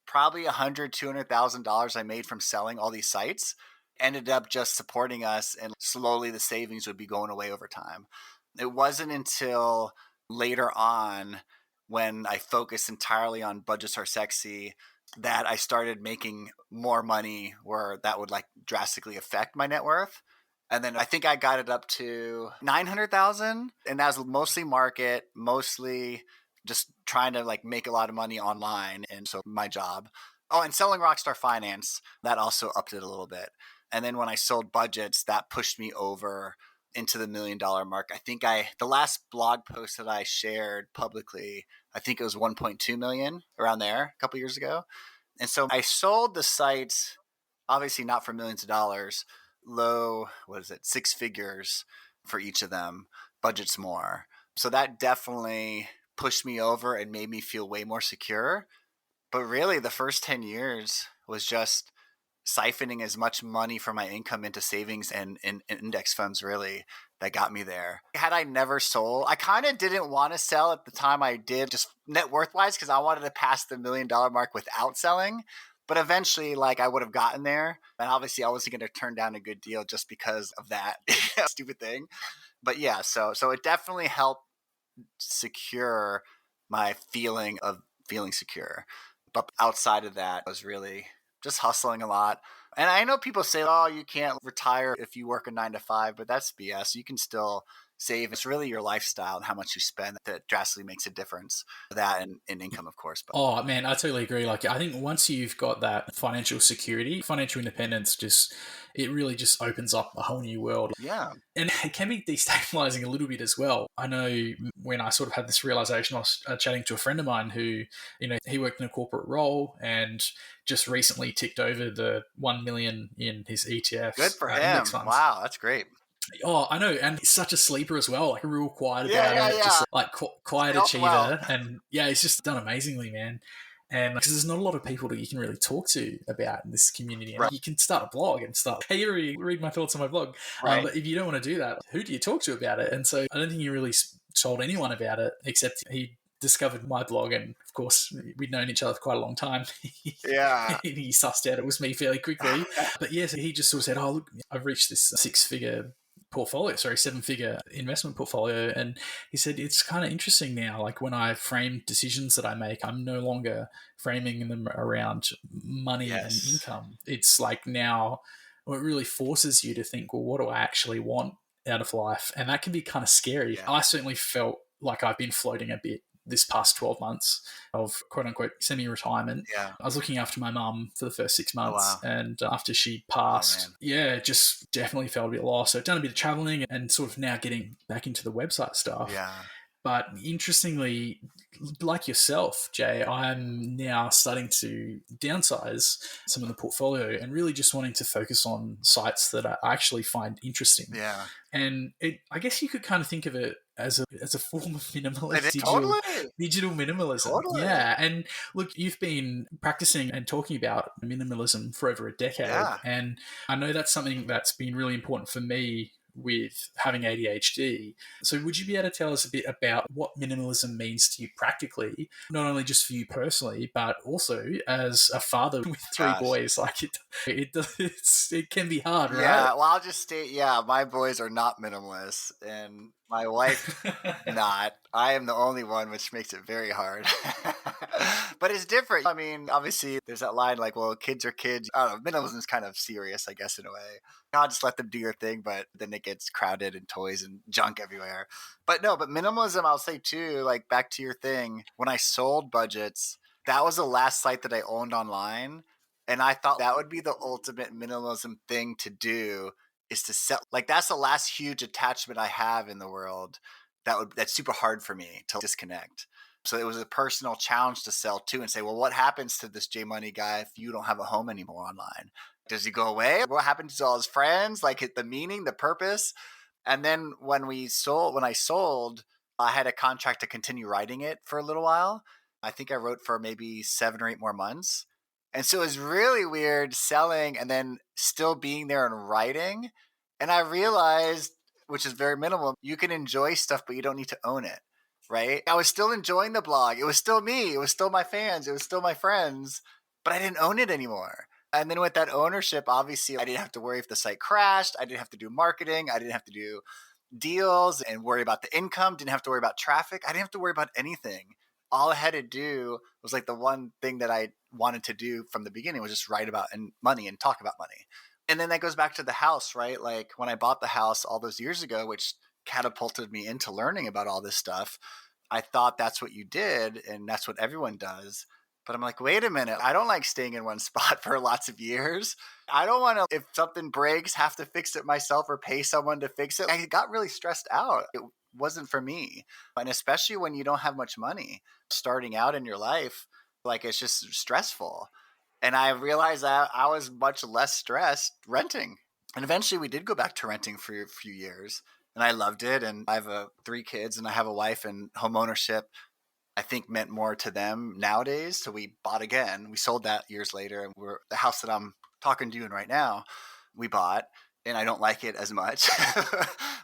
probably $100,000, $200,000 I made from selling all these sites ended up just supporting us. And slowly the savings would be going away over time. It wasn't until later on, when I focused entirely on Budgets Are Sexy, that I started making more money where that would like drastically affect my net worth. And then I think I got it up to 900,000, and that was mostly market, mostly just trying to like make a lot of money online. And so my job, and selling Rockstar Finance, that also upped it a little bit. And then when I sold Budgets, that pushed me over into the $1 million mark. I think the last blog post that I shared publicly, I think it was 1.2 million, around there, a couple years ago. And so I sold the sites, obviously not for millions of dollars, low, 6 figures for each of them, Budgets more. So that definitely pushed me over and made me feel way more secure. But really the first 10 years was just siphoning as much money from my income into savings and index funds, really, that got me there. Had I never sold, I kind of didn't want to sell at the time I did, just net worth wise, because I wanted to pass the $1 million mark without selling. But eventually, like, I would have gotten there. And obviously I wasn't going to turn down a good deal just because of that stupid thing. But yeah, so it definitely helped secure my feeling of feeling secure. But outside of that, I was really just hustling a lot. And I know people say, oh, you can't retire if you work a 9 to 5, but that's BS. You can still save. It's really your lifestyle and how much you spend that drastically makes a difference. That and income, of course. But. Oh, man, I totally agree. Like, I think once you've got that financial security, financial independence, it really just opens up a whole new world. Yeah. And it can be destabilizing a little bit as well. I know when I sort of had this realization, I was chatting to a friend of mine who, he worked in a corporate role and just recently ticked over the 1 million in his ETFs. Good for him. Wow, that's great. Oh, I know. And he's such a sleeper as well, like real quiet about it. Yeah. Just like quiet achiever. And yeah, he's just done amazingly, man. And because there's not a lot of people that you can really talk to about in this community. And Right. you can start a blog and start, hey, read my thoughts on my blog. Right. But if you don't want to do that, who do you talk to about it? And so I don't think he really told anyone about it, except he discovered my blog. And of course, we'd known each other for quite a long time. Yeah. He sussed out it was me fairly quickly. But yes, he just sort of said, oh, look, I've reached this 7-figure investment portfolio. And he said, it's kind of interesting now. Like when I frame decisions that I make, I'm no longer framing them around money and income. It's like now, well, it really forces you to think, well, what do I actually want out of life? And that can be kind of scary. Yeah. I certainly felt like I've been floating a bit this past 12 months of quote unquote semi-retirement. Yeah. I was looking after my mum for the first 6 months. Oh, wow. And after she passed, just definitely felt a bit lost. So I've done a bit of traveling and sort of now getting back into the website stuff. Yeah. But interestingly, like yourself, Jay, I'm now starting to downsize some of the portfolio and really just wanting to focus on sites that I actually find interesting. Yeah. And I guess you could kind of think of it as a form of minimalist digital minimalism. Totally. Yeah. And look, you've been practicing and talking about minimalism for over a decade. Yeah. And I know that's something that's been really important for me with having ADHD. So would you be able to tell us a bit about what minimalism means to you practically, not only just for you personally, but also as a father with 3 boys? Like it can be hard, right? Yeah, well, I'll just state, my boys are not minimalists, and my wife not. I am the only one, which makes it very hard. But it's different. I mean, obviously, there's that line like, well, kids are kids. I don't know, minimalism is kind of serious, I guess, in a way. I'll just let them do your thing, but then it gets crowded and toys and junk everywhere. But minimalism, I'll say too, like back to your thing, when I sold budgets, that was the last site that I owned online. And I thought that would be the ultimate minimalism thing to do, is to sell. Like that's the last huge attachment I have in the world that's super hard for me to disconnect. So it was a personal challenge to sell too and say, well, what happens to this JMoney guy if you don't have a home anymore online? Does he go away? What happens to all his friends? Like the meaning, the purpose. And then when I sold, I had a contract to continue writing it for a little while. I think I wrote for maybe 7 or 8 more months. And so it was really weird selling and then still being there and writing. And I realized, which is very minimal, you can enjoy stuff, but you don't need to own it, right? I was still enjoying the blog. It was still me. It was still my fans. It was still my friends, but I didn't own it anymore. And then with that ownership, obviously, I didn't have to worry if the site crashed. I didn't have to do marketing. I didn't have to do deals and worry about the income. Didn't have to worry about traffic. I didn't have to worry about anything. All I had to do was like the one thing that I wanted to do from the beginning was just write about money and talk about money. And then that goes back to the house, right? Like when I bought the house all those years ago, which catapulted me into learning about all this stuff, I thought that's what you did and that's what everyone does. But I'm like, wait a minute, I don't like staying in one spot for lots of years. I don't want to, if something breaks, have to fix it myself or pay someone to fix it. I got really stressed out. It wasn't for me. And especially when you don't have much money starting out in your life, like it's just stressful. And I realized that I was much less stressed renting. And eventually we did go back to renting for a few years. And I loved it. And I have 3 kids and I have a wife, and home ownership, I think, meant more to them nowadays. So we bought again. We sold that years later. And the house that I'm talking to you in right now, we bought. And I don't like it as much.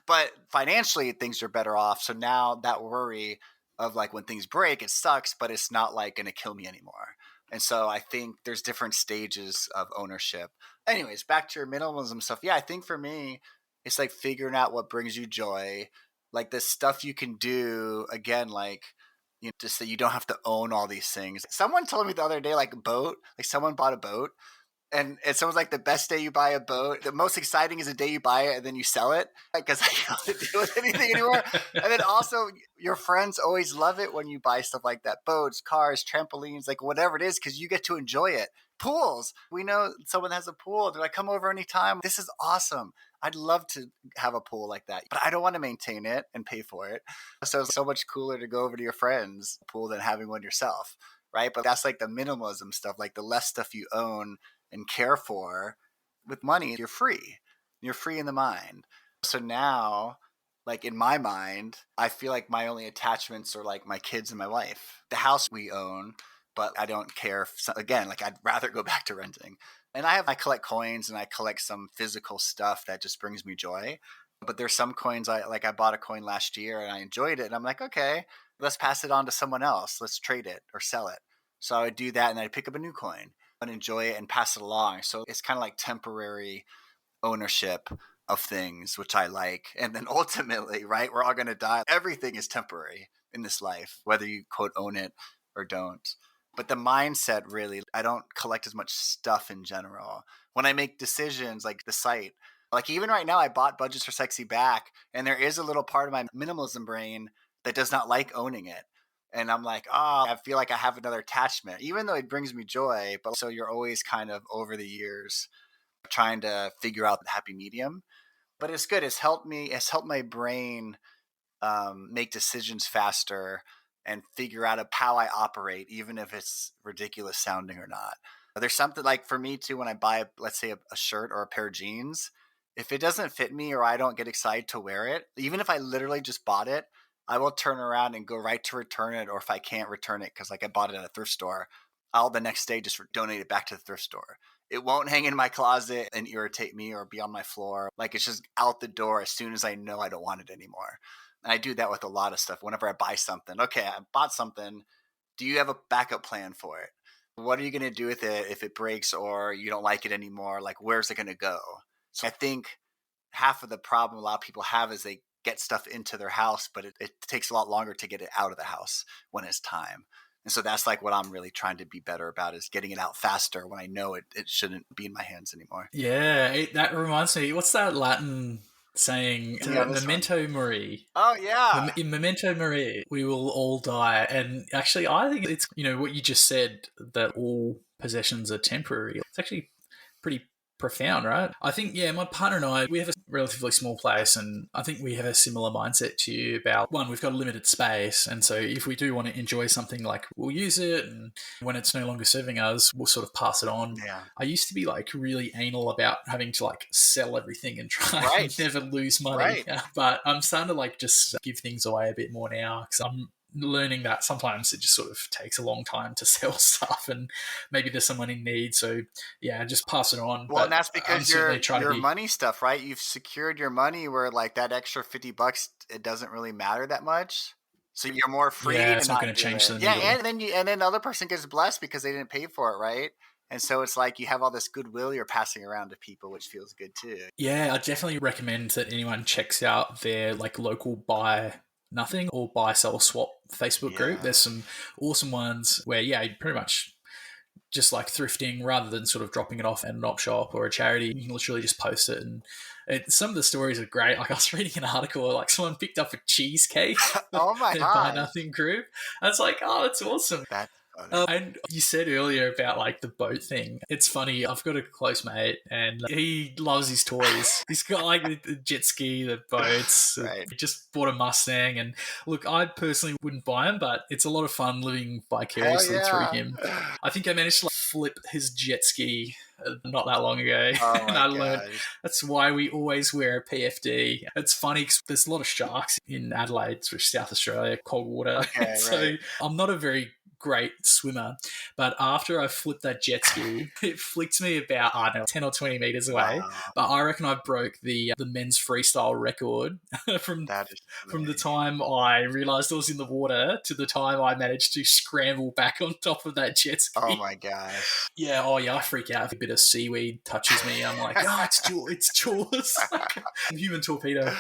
But financially, things are better off. So now that worry of like when things break, it sucks, but it's not like going to kill me anymore. And so I think there's different stages of ownership. Anyways, back to your minimalism stuff. Yeah, I think for me, it's like figuring out what brings you joy. Like the stuff you can do, again, like, you know, just that you don't have to own all these things. Someone told me the other day, like someone bought a boat. And someone's like, the best day you buy a boat, the most exciting is the day you buy it and then you sell it, because I don't have to deal with anything anymore. And then also your friends always love it when you buy stuff like that, boats, cars, trampolines, like whatever it is, because you get to enjoy it. Pools. We know someone has a pool. They're like, come over anytime. This is awesome. I'd love to have a pool like that, but I don't want to maintain it and pay for it. So it's so much cooler to go over to your friend's pool than having one yourself, right? But that's like the minimalism stuff, like the less stuff you own and care for. With money, you're free. You're free in the mind. So now, like in my mind, I feel like my only attachments are like my kids and my wife. The house we own, but I don't care. Again, like I'd rather go back to renting. And I collect coins and I collect some physical stuff that just brings me joy. But there's some coins I bought a coin last year and I enjoyed it. And I'm like, okay, let's pass it on to someone else. Let's trade it or sell it. So I would do that and I'd pick up a new coin and enjoy it and pass it along. So it's kind of like temporary ownership of things, which I like. And then ultimately, right, we're all going to die. Everything is temporary in this life, whether you quote own it or don't. But the mindset really, I don't collect as much stuff in general. When I make decisions like the site, like even right now, I bought Budgets for Sexy back, and there is a little part of my minimalism brain that does not like owning it. And I'm like, oh, I feel like I have another attachment, even though it brings me joy. But so you're always kind of over the years trying to figure out the happy medium. But it's good. It's helped my brain make decisions faster and figure out how I operate, even if it's ridiculous sounding or not. There's something like for me too, when I buy, let's say a shirt or a pair of jeans, if it doesn't fit me or I don't get excited to wear it, even if I literally just bought it, I will turn around and go right to return it. Or if I can't return it because like I bought it at a thrift store, I'll the next day just donate it back to the thrift store. It won't hang in my closet and irritate me or be on my floor. Like it's just out the door as soon as I know I don't want it anymore. And I do that with a lot of stuff. Whenever I buy something, okay, I bought something. Do you have a backup plan for it? What are you going to do with it if it breaks or you don't like it anymore? Like, where's it going to go? So I think half of the problem a lot of people have is they get stuff into their house, but it takes a lot longer to get it out of the house when it's time. And so that's like what I'm really trying to be better about is getting it out faster when I know it shouldn't be in my hands anymore. Yeah, that reminds me. What's that Latin saying? Memento mori. Oh, yeah. In Memento Mori, we will all die. And actually, I think it's, what you just said, that all possessions are temporary. It's actually pretty profound, right? I think, my partner and I, we have a relatively small place, and I think we have a similar mindset to you about, one, we've got a limited space, and so if we do want to enjoy something, like, we'll use it, and when it's no longer serving us, we'll sort of pass it on. Yeah. I used to be like really anal about having to like sell everything and try and never lose money, but I'm starting to like just give things away a bit more now, because I'm learning that sometimes it just sort of takes a long time to sell stuff, and maybe there's someone in need, so just pass it on. Well, and that's because your money stuff, right? You've secured your money where like that extra $50, it doesn't really matter that much, so you're more free. It's not going to change the needle. And then the other person gets blessed because they didn't pay for it, right? And so it's like you have all this goodwill you're passing around to people, which feels good too. Yeah, I definitely recommend that anyone checks out their like local buy nothing or buy sell swap Facebook group. There's some awesome ones where you pretty much just like thrifting, rather than sort of dropping it off at an op shop or a charity, you can literally just post it. And some of the stories are great. Like I was reading an article, like someone picked up a cheesecake. Oh my god! Buy nothing group. And it's like, oh, that's awesome. That's and you said earlier about like the boat thing. It's funny. I've got a close mate and he loves his toys. He's got like the jet ski, the boats. Right. He just bought a Mustang. And look, I personally wouldn't buy him, but it's a lot of fun living vicariously through him. I think I managed to like flip his jet ski not that long ago. And I learned that's why we always wear a PFD. It's funny because there's a lot of sharks in Adelaide, which is South Australia, cold water. Okay, so I'm not a very great swimmer, but after I flipped that jet ski, it flicked me about 10 or 20 meters away. Wow. But I reckon I broke the men's freestyle record from the time I realized I was in the water to the time I managed to scramble back on top of that jet ski. Oh my gosh. I freak out if a bit of seaweed touches me. I'm like, it's Jaws. Like, human torpedo.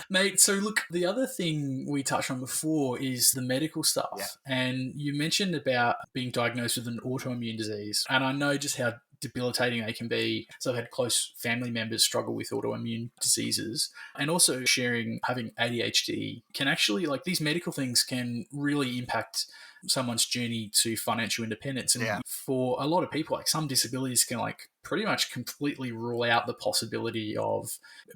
Mate, so look, the other thing we touched on before is the medical stuff. Yeah. And you mentioned about being diagnosed with an autoimmune disease. And I know just how debilitating they can be. So I've had close family members struggle with autoimmune diseases, and also having ADHD can actually, like, these medical things can really impact someone's journey to financial independence. And for a lot of people, like, some disabilities can like pretty much completely rule out the possibility of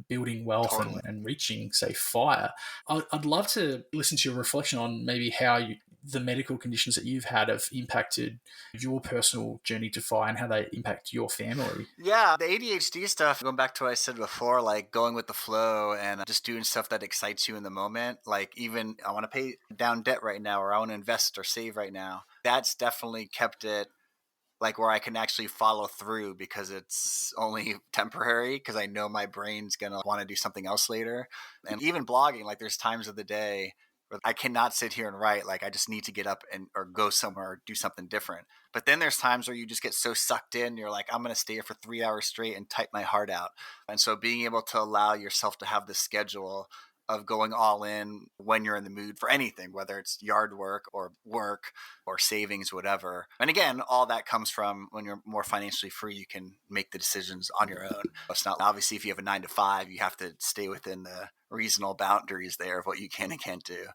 building wealth and reaching, say, FIRE. I'd love to listen to your reflection on maybe how the medical conditions that you've had have impacted your personal journey to FIRE and how they impact your family. Yeah, the ADHD stuff, going back to what I said before, like going with the flow and just doing stuff that excites you in the moment. Like, even I want to pay down debt right now, or I want to invest or save right now. That's definitely kept it like where I can actually follow through because it's only temporary because I know my brain's going to want to do something else later. And even blogging, like there's times of the day where I cannot sit here and write. Like I just need to get up and or go somewhere or do something different. But then there's times where you just get so sucked in, you're like, I'm going to stay here for 3 hours straight and type my heart out. And so being able to allow yourself to have this schedule of going all in when you're in the mood for anything, whether it's yard work or savings, whatever. And again, all that comes from when you're more financially free, you can make the decisions on your own. It's not obviously if you have a 9 to 5, you have to stay within the reasonable boundaries there of what you can and can't do.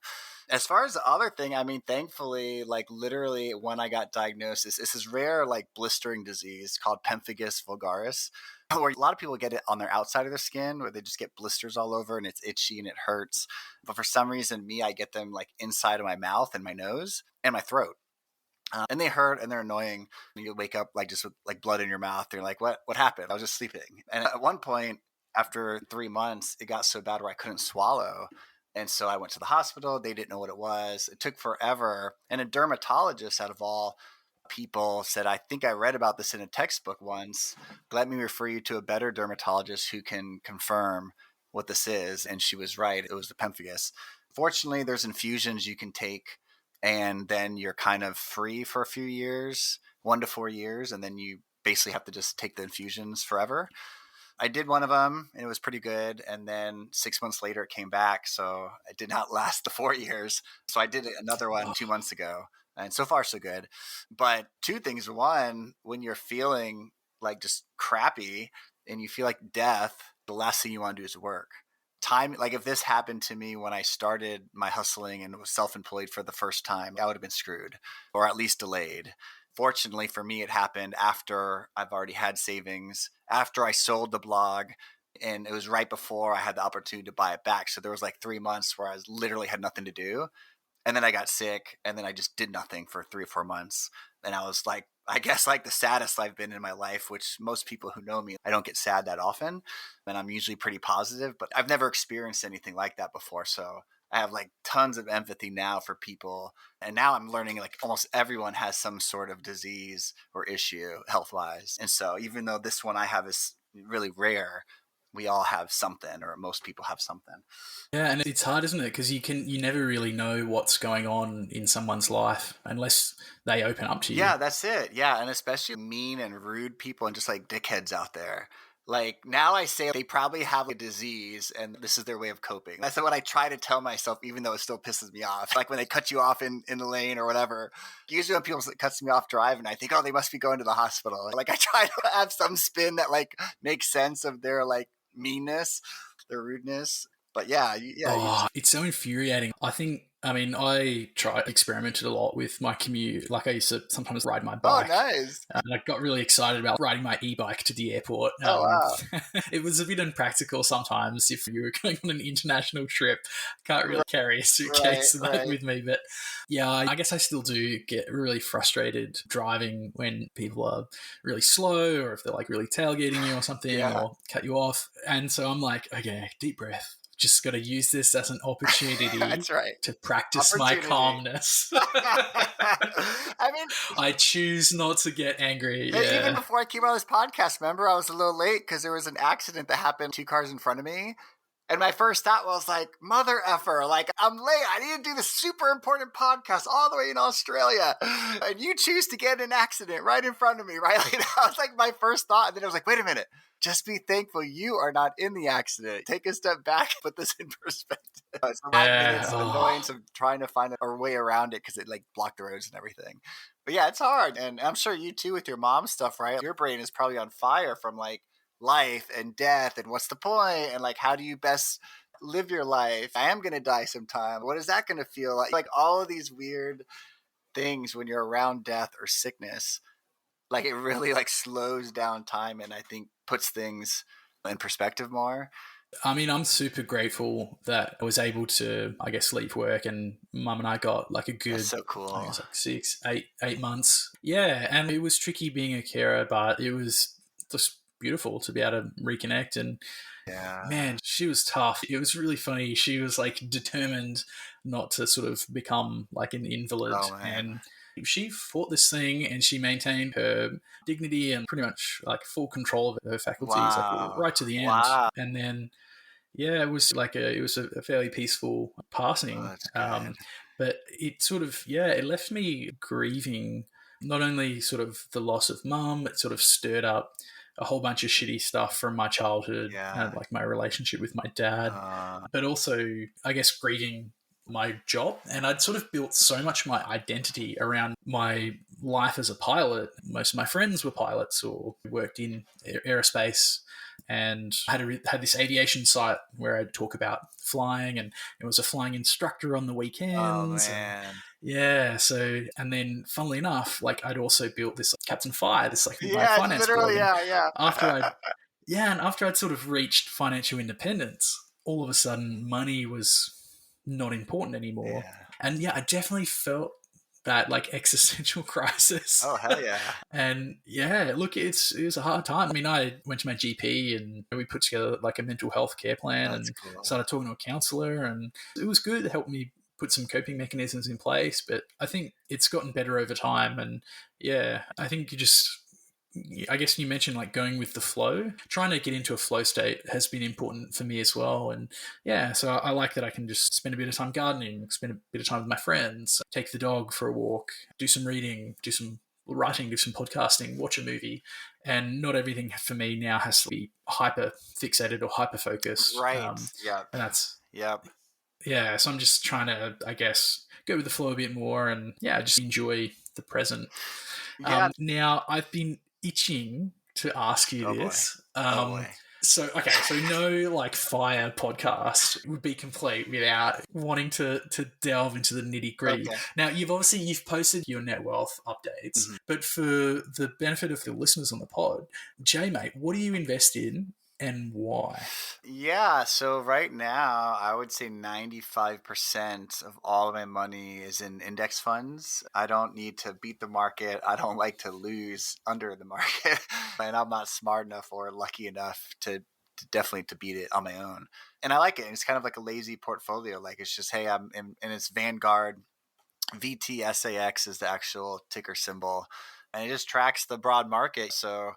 As far as the other thing, I mean, thankfully, like literally when I got diagnosed, this is rare, like blistering disease called pemphigus vulgaris, where a lot of people get it on their outside of their skin where they just get blisters all over and it's itchy and it hurts. But for some reason, I get them like inside of my mouth and my nose and my throat. And they hurt and they're annoying. You wake up like just with like blood in your mouth. You're like, what happened? I was just sleeping. And at one point, after 3 months, it got so bad where I couldn't swallow. And so I went to the hospital. They didn't know what it was. It took forever. And a dermatologist out of all people said, I think I read about this in a textbook once. Let me refer you to a better dermatologist who can confirm what this is. And she was right. It was the pemphigus. Fortunately, there's infusions you can take and then you're kind of free for a few years, 1 to 4 years. And then you basically have to just take the infusions forever. I did one of them and it was pretty good. And then 6 months later, it came back. So it did not last the 4 years. So I did another one 2 months ago. And so far, so good. But two things. One, when you're feeling like just crappy and you feel like death, the last thing you want to do is work. Time, like if this happened to me when I started my hustling and was self-employed for the first time, I would have been screwed or at least delayed. Fortunately for me, it happened after I've already had savings, after I sold the blog, and it was right before I had the opportunity to buy it back. So there was like 3 months where I literally had nothing to do. And then I got sick and then I just did nothing for 3 or 4 months. And I was like, I guess like the saddest I've been in my life, which most people who know me, I don't get sad that often. And I'm usually pretty positive, but I've never experienced anything like that before. So I have like tons of empathy now for people. And now I'm learning like almost everyone has some sort of disease or issue health wise. And so even though this one I have is really rare, we all have something, or most people have something. Yeah, and it's hard, isn't it? Because you never really know what's going on in someone's life unless they open up to you. Yeah, that's it. Yeah, and especially mean and rude people and just like dickheads out there. Like now I say they probably have a disease and this is their way of coping. That's what I try to tell myself, even though it still pisses me off. Like when they cut you off in the lane or whatever. Usually when people cuts me off driving, I think, oh, they must be going to the hospital. Like I try to have some spin that like makes sense of their like meanness, their rudeness. But yeah. It's so infuriating. I experimented a lot with my commute. Like I used to sometimes ride my bike. Oh, nice. And I got really excited about riding my e-bike to the airport. Oh, wow. It was a bit impractical sometimes if you were going on an international trip. Can't really carry a suitcase with me. But yeah, I guess I still do get really frustrated driving when people are really slow or if they're like really tailgating you or something or cut you off. And so I'm like, okay, deep breath. Just got to use this as an opportunity That's right. to practice my calmness. I mean, I choose not to get angry. Yeah. Even before I came on this podcast, remember, I was a little late because there was an accident that happened 2 cars in front of me. And my first thought was like, mother effer, like I'm late. I need to do this super important podcast all the way in Australia. And you choose to get in an accident right in front of me, right? Like, that was like my first thought. And then I was like, wait a minute. Just be thankful you are not in the accident. Take a step back, put this in perspective. It's 5 minutes of annoyance of trying to find a way around it because it like blocked the roads and everything. But yeah, it's hard. And I'm sure you too with your mom stuff, right? Your brain is probably on fire from like life and death and what's the point and like how do you best live your life. I am gonna die sometime. What is that gonna feel like? Like all of these weird things when you're around death or sickness, like it really like slows down time and I think puts things in perspective more. I mean, I'm super grateful that I was able to, I guess, leave work and Mum and I got like a good, that's so cool. I guess like 8 months. Yeah, and it was tricky being a carer, but it was just beautiful to be able to reconnect. And man, she was tough. It was really funny. She was like determined not to sort of become like an invalid. Oh, and She fought this thing and she maintained her dignity and pretty much like full control of her faculties, like Wow. right to the end. Wow. And then, yeah, it was like a fairly peaceful Oh, passing. that's good. But it sort of, yeah, it left me grieving not only sort of the loss of mum, it sort of stirred up a whole bunch of shitty stuff from my childhood and Yeah. like my relationship with my dad, Uh, but also, I guess, grieving my job. And I'd sort of built so much my identity around my life as a pilot. Most of my friends were pilots or worked in aerospace, and had this aviation site where I'd talk about flying, and it was a flying instructor on the oh weekends. And man. yeah, so, and then funnily enough, like I'd also built this Captain Fi, this like my Yeah, finance blog. literally. And Yeah. after Yeah. I'd yeah, and after I'd sort of reached financial independence, all of a sudden money was not important anymore. Yeah. And yeah, I definitely felt that like existential crisis. Oh hell yeah. And yeah, look, it was a hard time. I mean, I went to my GP and we put together like a mental health care plan That's and cool. started talking to a counselor, and it was good. It helped me put some coping mechanisms in place, but I think it's gotten better over time. And yeah, I think I guess you mentioned like going with the flow. Trying to get into a flow state has been important for me as well. And yeah, so I like that I can just spend a bit of time gardening, spend a bit of time with my friends, take the dog for a walk, do some reading, do some writing, do some podcasting, watch a movie. And not everything for me now has to be hyper fixated or hyper focused. Right. Yep. And that's, Yep. yeah, so I'm just trying to, I guess, go with the flow a bit more and yeah, just enjoy the present. Yeah. Now, I've been itching to ask you Oh boy. this. Oh boy. So no like fire podcast would be complete without wanting to delve into the nitty gritty. Okay. Now, you've posted your net wealth updates, but for the benefit of the listeners on the pod, mate, what do you invest in and why? Yeah, so right now, I would say 95% of all of my money is in index funds. I don't need to beat the market. I don't like to lose under the market. And I'm not smart enough or lucky enough to definitely to beat it on my own. And I like it. It's kind of like a lazy portfolio. Like it's just, hey, I'm in, and it's Vanguard. VTSAX is the actual ticker symbol. And it just tracks the broad market. So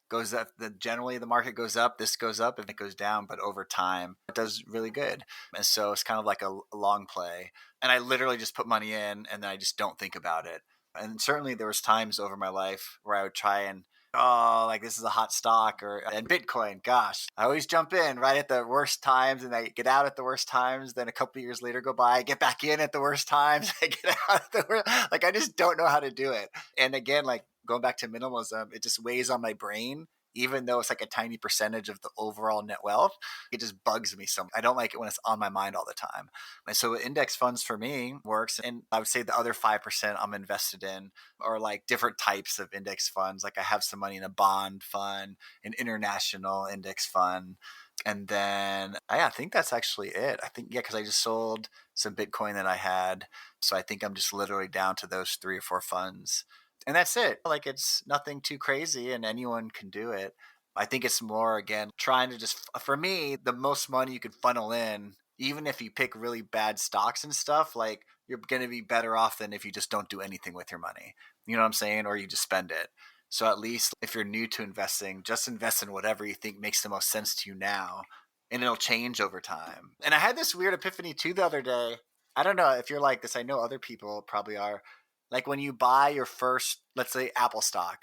goes up, generally the market goes up, this goes up, and it goes down, but over time it does really good. And so it's kind of like a long play. And I literally just put money in and then I just don't think about it. And certainly there was times over my life where I would try and, oh, like this is a hot stock, and Bitcoin, gosh, I always jump in right at the worst times and I get out at the worst times. Then a couple of years later go by, I get back in at the worst times. I get out at the worst, like I just don't know how to do it. And again, like going back to minimalism, it just weighs on my brain. Even though it's like a tiny percentage of the overall net wealth, it just bugs me so much. I don't like it when it's on my mind all the time. And so index funds for me works. And I would say the other 5% I'm invested in are like different types of index funds. Like I have some money in a bond fund, an international index fund. And then I think that's actually it. I think, yeah, because I just sold some Bitcoin that I had. So I think I'm just literally down to those 3 or 4 funds. And that's it. Like it's nothing too crazy and anyone can do it. I think it's more, again, trying to just, for me, the most money you could funnel in, even if you pick really bad stocks and stuff, like you're going to be better off than if you just don't do anything with your money. You know what I'm saying? Or you just spend it. So at least if you're new to investing, just invest in whatever you think makes the most sense to you now, and it'll change over time. And I had this weird epiphany too the other day. I don't know if you're like this. I know other people probably are. Like when you buy your first, let's say, Apple stock,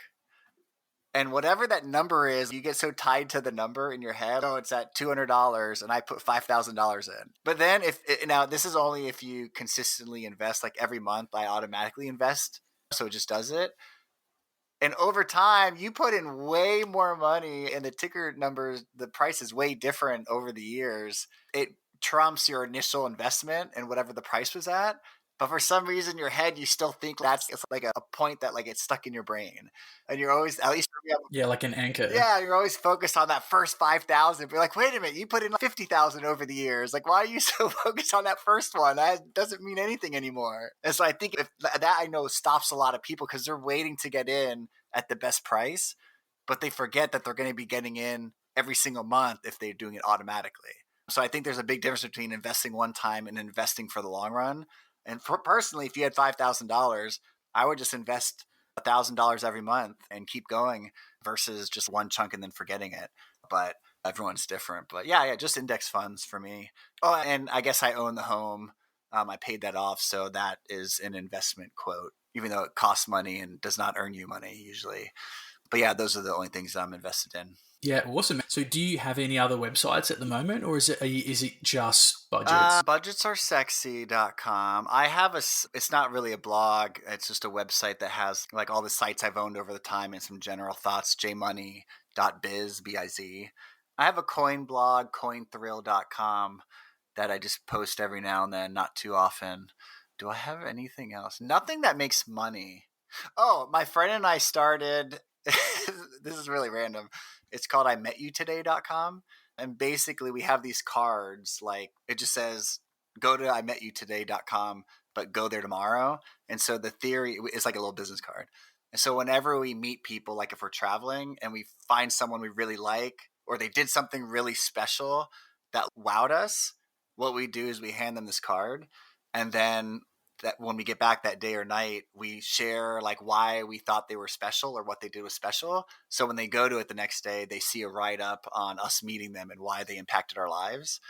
and whatever that number is, you get so tied to the number in your head. Oh, it's at $200 and I put $5,000 in. But then now this is only if you consistently invest, like every month I automatically invest. So it just does it. And over time, you put in way more money and the ticker numbers, the price is way different over the years. It trumps your initial investment and whatever the price was at. But for some reason, your head, you still think it's like a point that like it's stuck in your brain. And you're always, at least for me, Yeah, like an anchor. yeah, you're always focused on that first 5,000. But you're like, wait a minute, you put in like 50,000 over the years. Like, why are you so focused on that first one? That doesn't mean anything anymore. And so I think if that I know stops a lot of people because they're waiting to get in at the best price, but they forget that they're going to be getting in every single month if they're doing it automatically. So I think there's a big difference between investing one time and investing for the long run. And personally, if you had $5,000, I would just invest $1,000 every month and keep going versus just one chunk and then forgetting it. But everyone's different. But yeah, just index funds for me. Oh, and I guess I own the home. I paid that off. So that is an investment quote, even though it costs money and does not earn you money usually. But yeah, those are the only things that I'm invested in. Yeah, awesome. So do you have any other websites at the moment, or is it just budgets? Budgetsaresexy.com. I have it's not really a blog. It's just a website that has like all the sites I've owned over the time and some general thoughts. JMoney.biz, B-I-Z. I have a coin blog, cointhrill.com, that I just post every now and then, not too often. Do I have anything else? Nothing that makes money. Oh, my friend and I started, this is really random. It's called ImetYouToday.com. And basically we have these cards, like it just says, go to ImetYouToday.com, but go there tomorrow. And so the theory is like a little business card. And so whenever we meet people, like if we're traveling and we find someone we really like, or they did something really special that wowed us, what we do is we hand them this card. And then that when we get back that day or night, we share like why we thought they were special or what they did was special. So when they go to it the next day, they see a write-up on us meeting them and why they impacted our lives.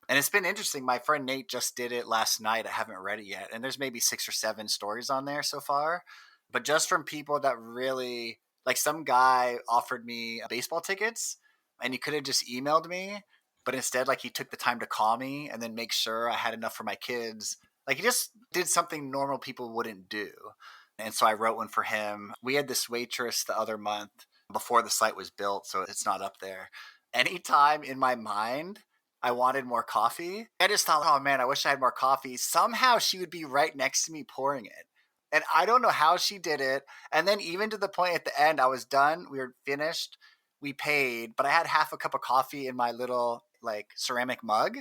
And it's been interesting. My friend Nate just did it last night. I haven't read it yet. And there's maybe 6 or 7 stories on there so far. But just from people that really, like some guy offered me baseball tickets and he could have just emailed me. But instead, like he took the time to call me and then make sure I had enough for my kids. Like he just did something normal people wouldn't do. And so I wrote one for him. We had this waitress the other month before the site was built, so it's not up there. Anytime in my mind I wanted more coffee, I just thought, oh man, I wish I had more coffee. Somehow she would be right next to me pouring it. And I don't know how she did it. And then even to the point at the end, I was done. We were finished. We paid, but I had half a cup of coffee in my little like ceramic mug.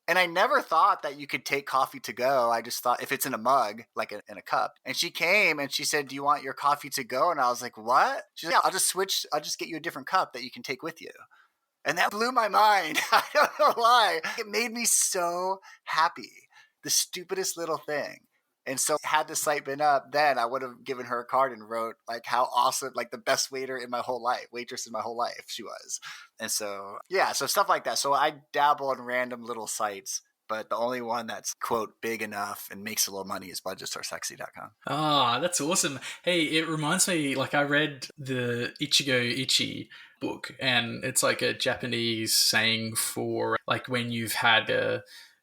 And I never thought that you could take coffee to go. I just thought if it's in a mug, like in a cup. And she came and she said, do you want your coffee to go? And I was like, what? She said, yeah, I'll just get you a different cup that you can take with you. And that blew my mind. I don't know why. It made me so happy. The stupidest little thing. And so had the site been up, then I would have given her a card and wrote like how awesome, like the best waitress in my whole life she was. And so, yeah, so stuff like that. So I dabble in random little sites, but the only one that's quote big enough and makes a little money is budgetsaresexy.com. Ah, that's awesome. Hey, it reminds me, like I read the Ichigo Ichi book, and it's like a Japanese saying for like when you've had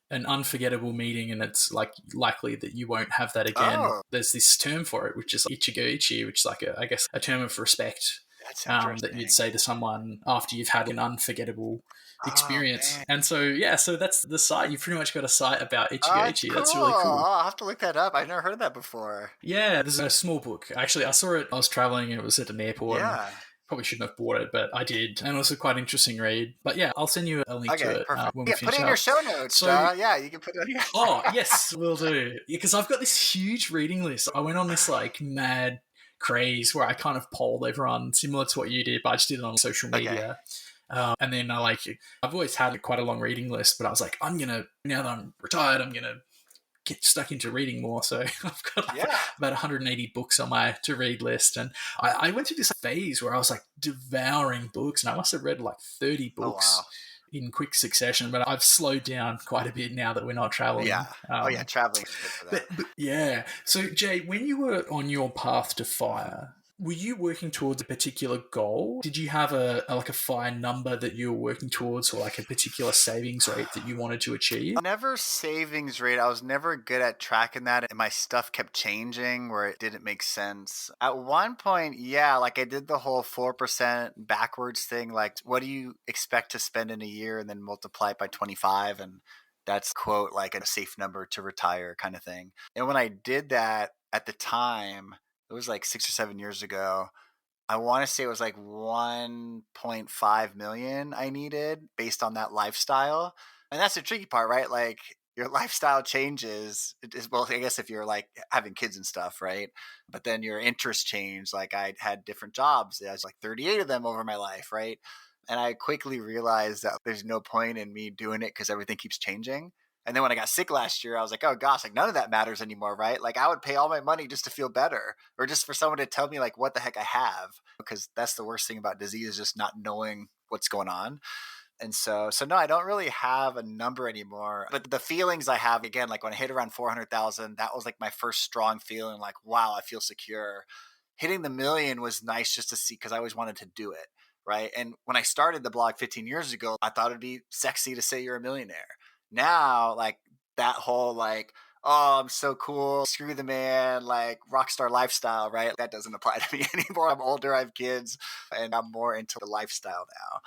an unforgettable meeting and it's like likely that you won't have that again. Oh. There's this term for it, which is Ichigo Ichi, which is like I guess a term of respect that you'd say to someone after you've had an unforgettable experience. And so so that's the site. You've pretty much got a site about Ichigo Ichi. Cool. That's really cool. I'll have to look that up. I've never heard of that before. Yeah, there's a small book. Actually, I saw it. I was traveling and it was at an airport. Yeah. And probably shouldn't have bought it, but I did. And it was a quite interesting read. But yeah, I'll send you a link to it when we finish put it in your show notes. So, you can put it on your Oh, yes, will do. Because I've got this huge reading list. I went on this like mad craze where I kind of polled everyone similar to what you did, but I just did it on social media. And then I've always had quite a long reading list, but I was like, now that I'm retired, I'm going to get stuck into reading more. So I've got about 180 books on my to-read list. And I went through this phase where I was like devouring books, and I must have read like 30 books in quick succession, but I've slowed down quite a bit now that we're not traveling. Traveling is good for that. But yeah. So Jay, when you were on your path to FIRE, were you working towards a particular goal? Did you have a FIRE number that you were working towards, or like a particular savings rate that you wanted to achieve? Never savings rate. I was never good at tracking that, and my stuff kept changing where it didn't make sense. At one point, like I did the whole 4% backwards thing. Like, what do you expect to spend in a year, and then multiply it by 25, and that's quote like a safe number to retire kind of thing. And when I did that at the time, it was like 6 or 7 years ago. I want to say it was like 1.5 million I needed based on that lifestyle. And that's the tricky part, right? Like your lifestyle changes. Well, I guess if you're like having kids and stuff, right? But then your interests change. Like I had different jobs. There's like 38 of them over my life, right? And I quickly realized that there's no point in me doing it because everything keeps changing. And then when I got sick last year, I was like, oh gosh, like none of that matters anymore, right? Like I would pay all my money just to feel better, or just for someone to tell me like what the heck I have, because that's the worst thing about disease, is just not knowing what's going on. And so no, I don't really have a number anymore. But the feelings I have, again, like when I hit around 400,000, that was like my first strong feeling, like, wow, I feel secure. Hitting the million was nice just to see, because I always wanted to do it. Right. And when I started the blog 15 years ago, I thought it'd be sexy to say you're a millionaire. Now, like that whole like, oh, I'm so cool, screw the man, like rockstar lifestyle, right? That doesn't apply to me anymore. I'm older, I have kids, and I'm more into the lifestyle now.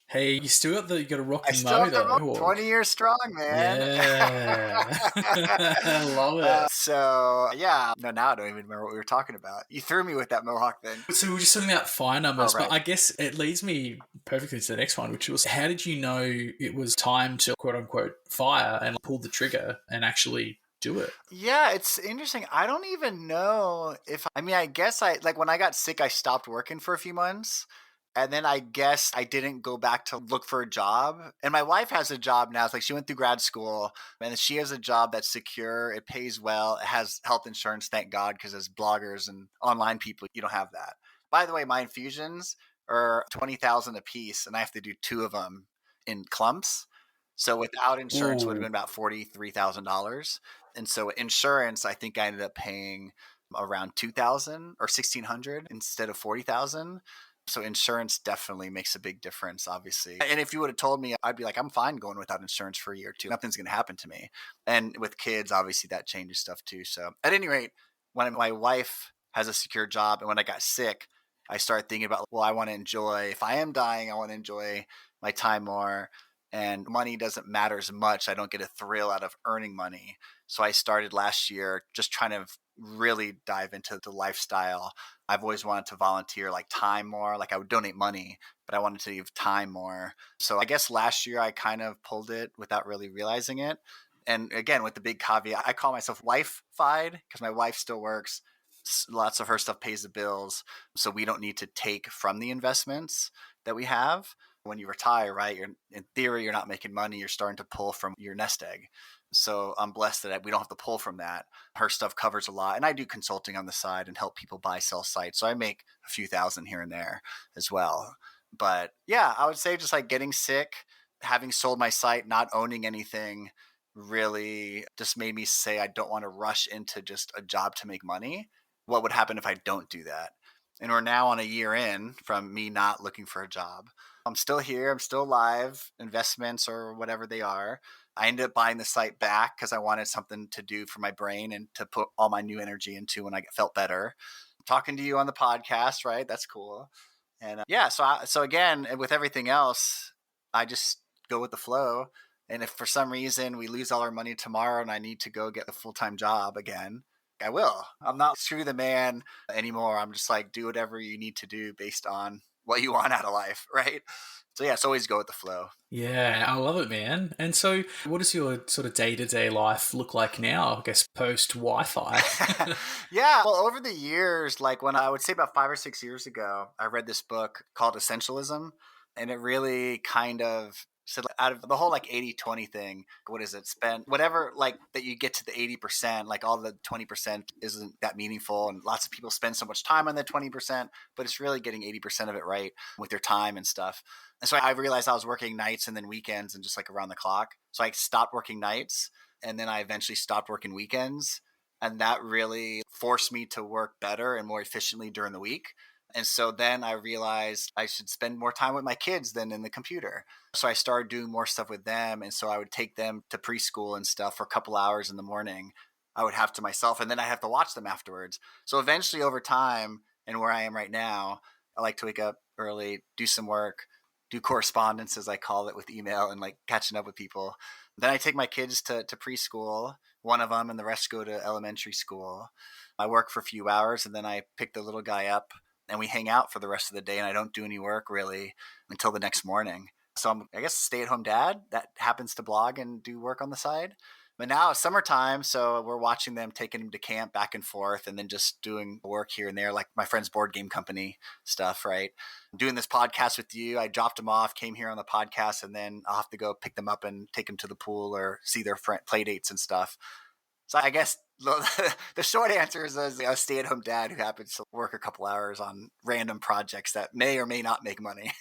Hey, you got to rock I the still have the motor. rope. 20 years strong, man. Yeah. I love it. So, yeah. No, now I don't even remember what we were talking about. You threw me with that Mohawk thing. So we were just talking about fire numbers, Oh, right. but I guess it leads me perfectly to the next one, which was, how did you know it was time to quote unquote fire and pull the trigger and actually do it? Yeah, it's interesting. I don't even know if, I mean, I guess like when I got sick, I stopped working for a few months. And then I guess I didn't go back to look for a job. And my wife has a job now. It's like she went through grad school and she has a job that's secure. It pays well. It has health insurance, thank God, because as bloggers and online people, you don't have that. By the way, my infusions are 20,000 a piece, and I have to do 2 of them in clumps. So without insurance, it would have been about $43,000. And so insurance, I think I ended up paying around 2,000 or 1,600 instead of 40,000. So insurance definitely makes a big difference, obviously. And if you would have told me, I'd be like, I'm fine going without insurance for a year or two. Nothing's going to happen to me. And with kids, obviously that changes stuff too. So at any rate, when my wife has a secure job and when I got sick, I started thinking about, well, I want to enjoy, if I am dying, I want to enjoy my time more. And money doesn't matter as much. I don't get a thrill out of earning money. So I started last year just trying to really dive into the lifestyle. I've always wanted to volunteer like time more. Like I would donate money, but I wanted to give time more. So I guess last year I kind of pulled it without really realizing it. And again, with the big caveat, I call myself wife-fied because my wife still works. Lots of her stuff pays the bills. So we don't need to take from the investments that we have. When you retire, right, in theory, you're not making money. You're starting to pull from your nest egg. So I'm blessed that we don't have to pull from that. Her stuff covers a lot. And I do consulting on the side and help people buy, sell sites. So I make a few thousand here and there as well. But yeah, I would say just like getting sick, having sold my site, not owning anything really just made me say I don't want to rush into just a job to make money. What would happen if I don't do that? And we're now on a year in from me not looking for a job. I'm still here. I'm still alive. Investments or whatever they are. I ended up buying the site back because I wanted something to do for my brain and to put all my new energy into when I felt better. Talking to you on the podcast, right? That's cool. And yeah, so again, with everything else, I just go with the flow. And if for some reason we lose all our money tomorrow and I need to go get a full-time job again, I will. I'm not screw the man anymore. I'm just like, do whatever you need to do based on what you want out of life, right? So yeah, it's always go with the flow. Yeah, I love it, man. And so what does your sort of day-to-day life look like now, I guess, post-Wi-Fi? Yeah, well, over the years, like when I would say about 5 or 6 years ago, I read this book called Essentialism, and it really kind of said out of the whole like 80-20 thing, what is it? Spend whatever like that you get to the 80%, like all the 20% isn't that meaningful. And lots of people spend so much time on the 20%, but it's really getting 80% of it right with their time and stuff. And so I realized I was working nights and then weekends and just like around the clock. So I stopped working nights and then I eventually stopped working weekends. And that really forced me to work better and more efficiently during the week. And so then I realized I should spend more time with my kids than in the computer. So I started doing more stuff with them. And so I would take them to preschool and stuff for a couple hours in the morning. I would have to myself, and then I have to watch them afterwards. So eventually over time, and where I am right now, I like to wake up early, do some work, do correspondence, as I call it, with email and like catching up with people. Then I take my kids to preschool, one of them, and the rest go to elementary school. I work for a few hours and then I pick the little guy up and we hang out for the rest of the day, and I don't do any work really until the next morning. So I'm, I guess, a stay-at-home dad that happens to blog and do work on the side. But now it's summertime, so we're watching them, taking them to camp back and forth, and then just doing work here and there, like my friend's board game company stuff, right? Doing this podcast with you. I dropped them off, came here on the podcast, and then I'll have to go pick them up and take them to the pool or see their play dates and stuff. So I guess the short answer is a stay-at-home dad who happens to work a couple hours on random projects that may or may not make money.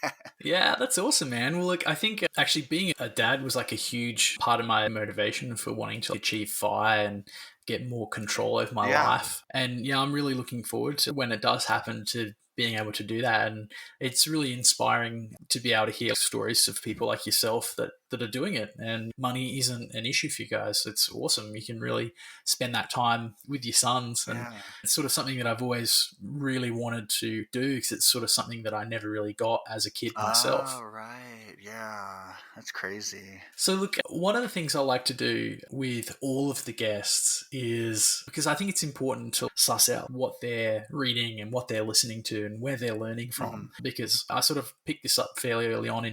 Yeah, that's awesome, man. Well, look, I think actually being a dad was like a huge part of my motivation for wanting to achieve FI and get more control over my life. And yeah, I'm really looking forward to when it does happen to being able to do that. And it's really inspiring to be able to hear stories of people like yourself that are doing it. And money isn't an issue for you guys. It's awesome. You can really spend that time with your sons. And it's sort of something that I've always really wanted to do because it's sort of something that I never really got as a kid myself. Oh, right. Yeah, that's crazy. So look, one of the things I like to do with all of the guests is, because I think it's important to suss out what they're reading and what they're listening to and where they're learning from, because I sort of picked this up fairly early on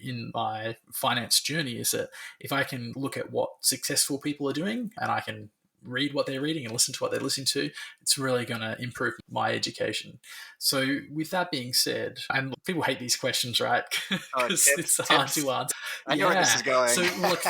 in my finance journey, is that if I can look at what successful people are doing and I can read what they're reading and listen to what they're listening to, it's really going to improve my education. So with that being said, and people hate these questions, right? Because it's hard to answer. I know where this is going. So look,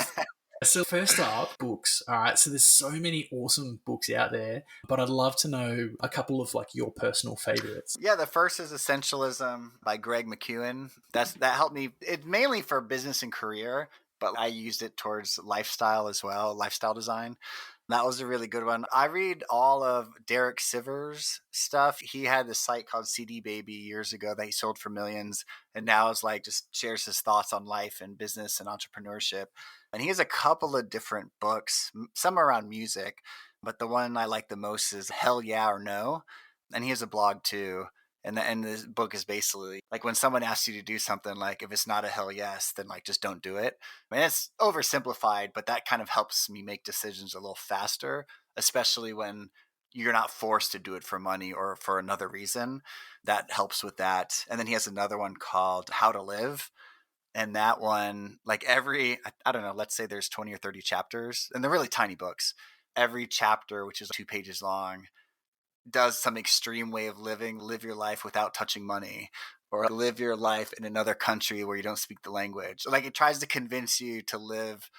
so first up, books. All right. So there's so many awesome books out there, but I'd love to know a couple of like your personal favorites. Yeah, the first is Essentialism by Greg McKeown. That helped me. It's mainly for business and career, but I used it towards lifestyle as well, lifestyle design. That was a really good one. I read all of Derek Sivers' stuff. He had this site called CD Baby years ago that he sold for millions, and now is like just shares his thoughts on life and business and entrepreneurship. And he has a couple of different books, some around music, but the one I like the most is Hell Yeah or No. And he has a blog too. And this book is basically like when someone asks you to do something, like if it's not a hell yes, then like just don't do it. I mean, it's oversimplified, but that kind of helps me make decisions a little faster, especially when you're not forced to do it for money or for another reason. That helps with that. And then he has another one called How to Live. And that one, like I don't know, let's say there's 20 or 30 chapters, and they're really tiny books. Every chapter, which is 2 pages long, does some extreme way of living, live your life without touching money, or live your life in another country where you don't speak the language. Like it tries to convince you to live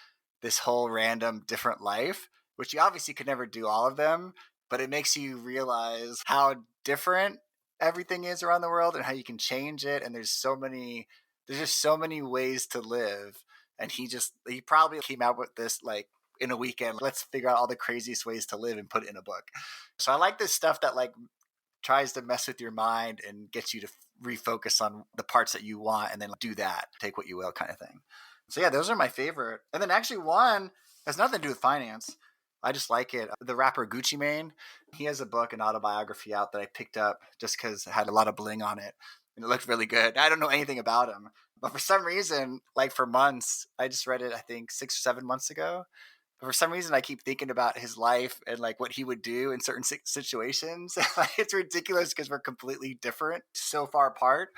this whole random different life, which you obviously could never do all of them, but it makes you realize how different everything is around the world and how you can change it. And there's just so many ways to live. And he probably came out with this like in a weekend. Let's figure out all the craziest ways to live and put it in a book. So I like this stuff that like tries to mess with your mind and gets you to refocus on the parts that you want and then do that, take what you will kind of thing. So yeah, those are my favorite. And then actually one has nothing to do with finance. I just like it. The rapper Gucci Mane, he has a book, an autobiography out that I picked up just because it had a lot of bling on it. And it looked really good. I don't know anything about him. But for some reason, like for months, I just read it, I think 6 or 7 months ago. For some reason, I keep thinking about his life and like what he would do in certain situations. It's ridiculous because we're completely different, so far apart.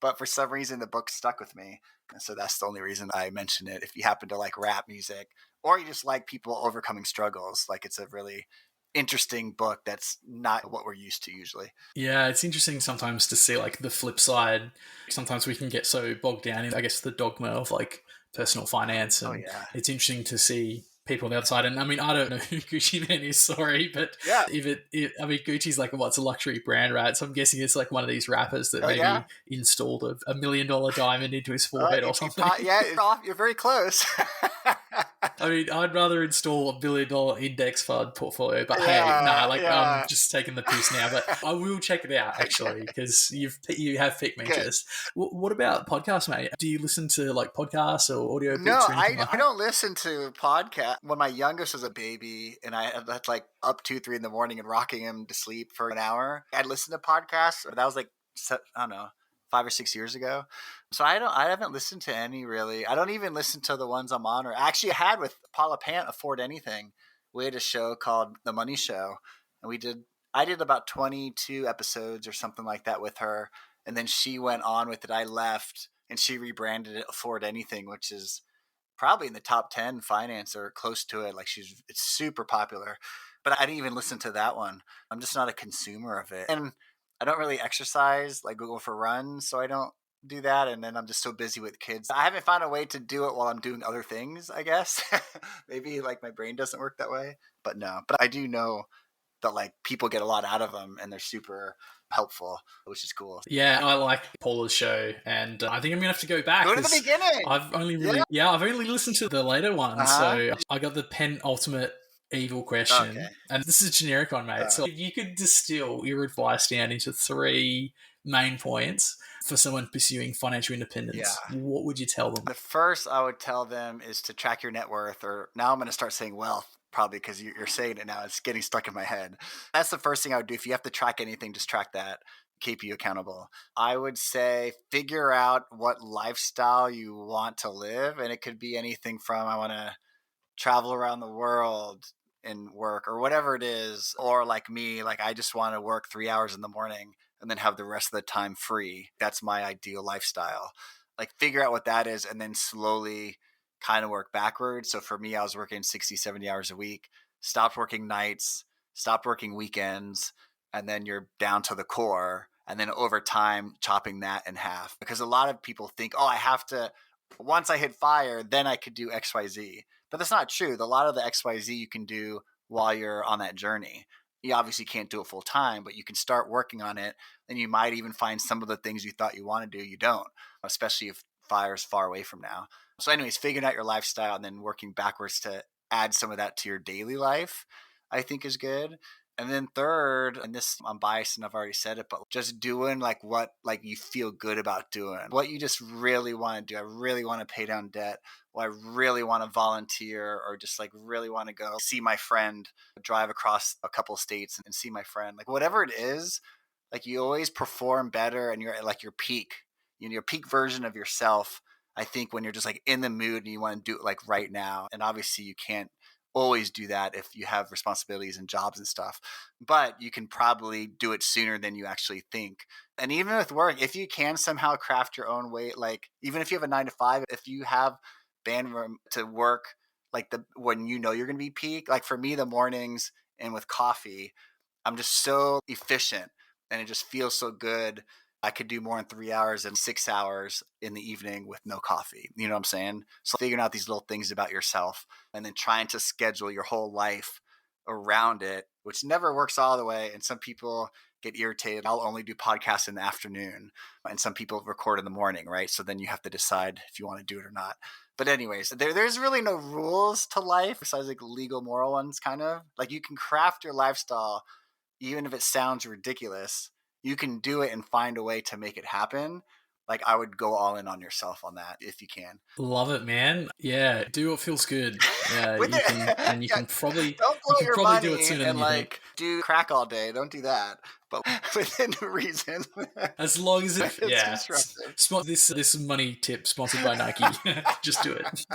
But for some reason, the book stuck with me. And so that's the only reason I mention it. If you happen to like rap music or you just like people overcoming struggles, like it's a really interesting book that's not what we're used to usually. Yeah, it's interesting sometimes to see like the flip side. Sometimes we can get so bogged down in, I guess, the dogma of like personal finance. And it's interesting to see people on the other side. And I mean, I don't know who Gucci Mane is, sorry, but I mean, Gucci's like what's a luxury brand, right? So I'm guessing it's like one of these rappers that maybe installed $1 million diamond into his forehead or something. You're very close. I mean, I'd rather install $1 billion index fund portfolio, but I'm just taking the piss now. But I will check it out actually because you have piqued my interest. What about podcasts, mate? Do you listen to like podcasts or audio books? No, or anything like I don't listen to podcasts. When my youngest was a baby, and I had like up 2, 3 in the morning and rocking him to sleep for an hour, I'd listen to podcasts. That was like I don't know, 5 or 6 years ago. So I haven't listened to any really. I don't even listen to the ones I'm on. Or actually, I had with Paula Pant, Afford Anything. We had a show called The Money Show, and I did about 22 episodes or something like that with her, and then she went on with it. I left, and she rebranded it Afford Anything, which is probably in the top 10 finance or close to it. Like it's super popular, but I didn't even listen to that one. I'm just not a consumer of it. And I don't really exercise, like go for runs. So I don't do that. And then I'm just so busy with kids. I haven't found a way to do it while I'm doing other things, I guess. Maybe like my brain doesn't work that way, but no. But I do know that like people get a lot out of them and they're super helpful, which is cool. Yeah, I like Paula's show, and I think I'm gonna have to go back. Go to the beginning. I've only listened to the later one, so I got the penultimate evil question, and this is a generic one, mate. So if you could distill your advice down into 3 main points for someone pursuing financial independence, what would you tell them? The first I would tell them is to track your net worth, or now I'm going to start saying wealth, probably because you're saying it now. It's getting stuck in my head. That's the first thing I would do. If you have to track anything, just track that. Keep you accountable. I would say figure out what lifestyle you want to live. And it could be anything from I want to travel around the world and work or whatever it is. Or like me, like I just want to work 3 hours in the morning and then have the rest of the time free. That's my ideal lifestyle. Like figure out what that is and then slowly kind of work backwards. So for me, I was working 60, 70 hours a week, stopped working nights, stopped working weekends, and then you're down to the core. And then over time, chopping that in half. Because a lot of people think, I have to, once I hit fire, then I could do XYZ. But that's not true. A lot of the XYZ you can do while you're on that journey. You obviously can't do it full time, but you can start working on it. And you might even find some of the things you thought you want to do, you don't, especially if fire's far away from now. So anyways, figuring out your lifestyle and then working backwards to add some of that to your daily life, I think is good. And then third, and this I'm biased and I've already said it, but just doing like what like you feel good about doing, what you just really want to do. I really want to pay down debt, or I really want to volunteer, or just like really want to go see my friend, drive across a couple of states and see my friend. Like whatever it is, like you always perform better and you're at like your peak, your peak version of yourself. I think when you're just like in the mood and you want to do it like right now. And obviously you can't always do that if you have responsibilities and jobs and stuff, but you can probably do it sooner than you actually think. And even with work, if you can somehow craft your own way, like even if you have a 9 to 5, if you have bandwidth to work like when you know you're going to be peak, like for me, the mornings and with coffee, I'm just so efficient and it just feels so good. I could do more in 3 hours and 6 hours in the evening with no coffee. You know what I'm saying? So figuring out these little things about yourself and then trying to schedule your whole life around it, which never works all the way. And some people get irritated. I'll only do podcasts in the afternoon and some people record in the morning, right? So then you have to decide if you want to do it or not. But anyways, there's really no rules to life besides like legal, moral ones, kind of. Like you can craft your lifestyle, even if it sounds ridiculous. You can do it and find a way to make it happen. Like I would go all in on yourself on that if you can. Love it, man. Yeah, do what feels good. Yeah, you can probably don't blow your money do it sooner than you think. Do crack all day. Don't do that, but within reason. As long as it's constructive. This money tip sponsored by Nike. Just do it.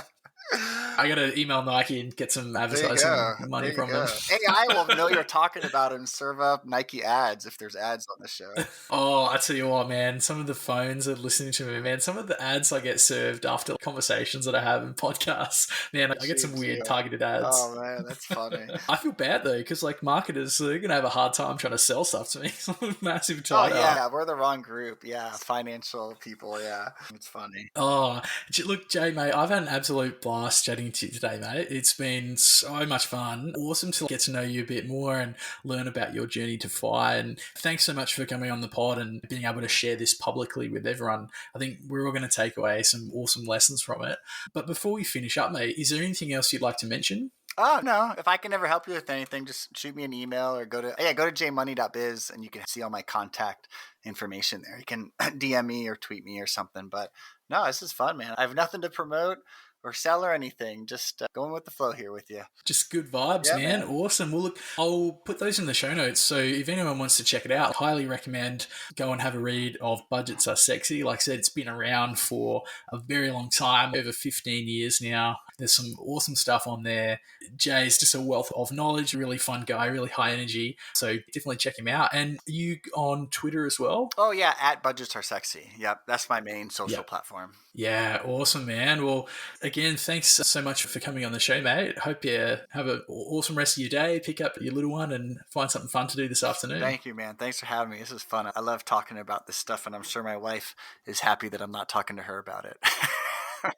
I gotta email Nike and get some advertising money from them. AI will know you're talking about it and serve up Nike ads if there's ads on the show. Oh, I tell you what, man, some of the phones are listening to me, man. Some of the ads I get served after conversations that I have in podcasts, man, I get some weird targeted ads. Oh man, that's funny. I feel bad though, because like marketers, they're gonna have a hard time trying to sell stuff to me. Massive target. Oh yeah, we're the wrong group. Yeah, financial people. Yeah, it's funny. Oh, look, Jay, mate, I've had an absolute blast chatting to you today, mate. It's been so much fun. Awesome to get to know you a bit more and learn about your journey to FI. And thanks so much for coming on the pod and being able to share this publicly with everyone. I think we're all going to take away some awesome lessons from it. But before we finish up, mate, is there anything else you'd like to mention? Oh, no. If I can ever help you with anything, just shoot me an email or go to jmoney.biz and you can see all my contact information there. You can DM me or tweet me or something. But no, this is fun, man. I have nothing to promote or sell or anything. Just going with the flow here with you. Just good vibes, man. Awesome. Well, look, I'll put those in the show notes. So if anyone wants to check it out, I highly recommend go and have a read of Budgets Are Sexy. Like I said, it's been around for a very long time, over 15 years now. There's some awesome stuff on there. Jay is just a wealth of knowledge, really fun guy, really high energy. So definitely check him out. And are you on Twitter as well? Oh yeah, at Budgets Are Sexy. Yep, that's my main social platform. Yeah, awesome, man. Well, again, thanks so much for coming on the show, mate. Hope you have an awesome rest of your day. Pick up your little one and find something fun to do this afternoon. Thank you, man. Thanks for having me. This is fun. I love talking about this stuff, and I'm sure my wife is happy that I'm not talking to her about it.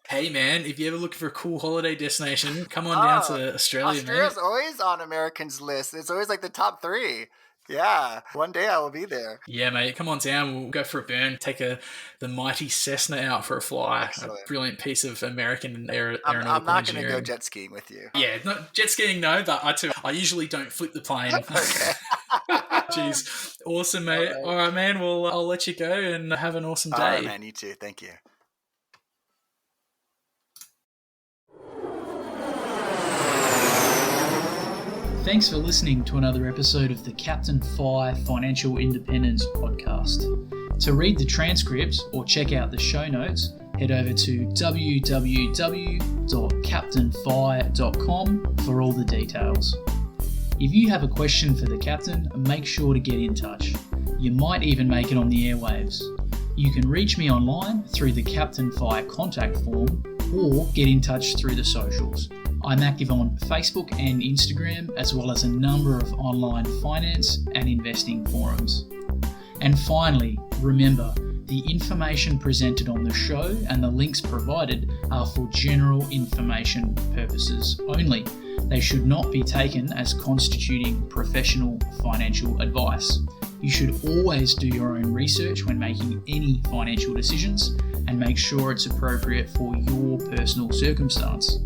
Hey, man, if you're ever looking for a cool holiday destination, come on down to Australia, Australia's mate. always on Americans' list. It's always like the top 3. Yeah, one day I will be there. Yeah, mate, come on down. We'll go for a burn. Take the mighty Cessna out for a fly. Excellent. A brilliant piece of American aeronautical engineering. I'm not going to go jet skiing with you. Yeah, not jet skiing, no, but I usually don't flip the plane. Okay. Jeez. Awesome, mate. All right, man. Well, I'll let you go and have an awesome day. All right, man. You too. Thank you. Thanks for listening to another episode of the Captain Fi Financial Independence Podcast. To read the transcripts or check out the show notes, head over to www.captainfi.com for all the details. If you have a question for the captain, make sure to get in touch. You might even make it on the airwaves. You can reach me online through the Captain Fi contact form or get in touch through the socials. I'm active on Facebook and Instagram, as well as a number of online finance and investing forums. And finally, remember, the information presented on the show and the links provided are for general information purposes only. They should not be taken as constituting professional financial advice. You should always do your own research when making any financial decisions and make sure it's appropriate for your personal circumstance.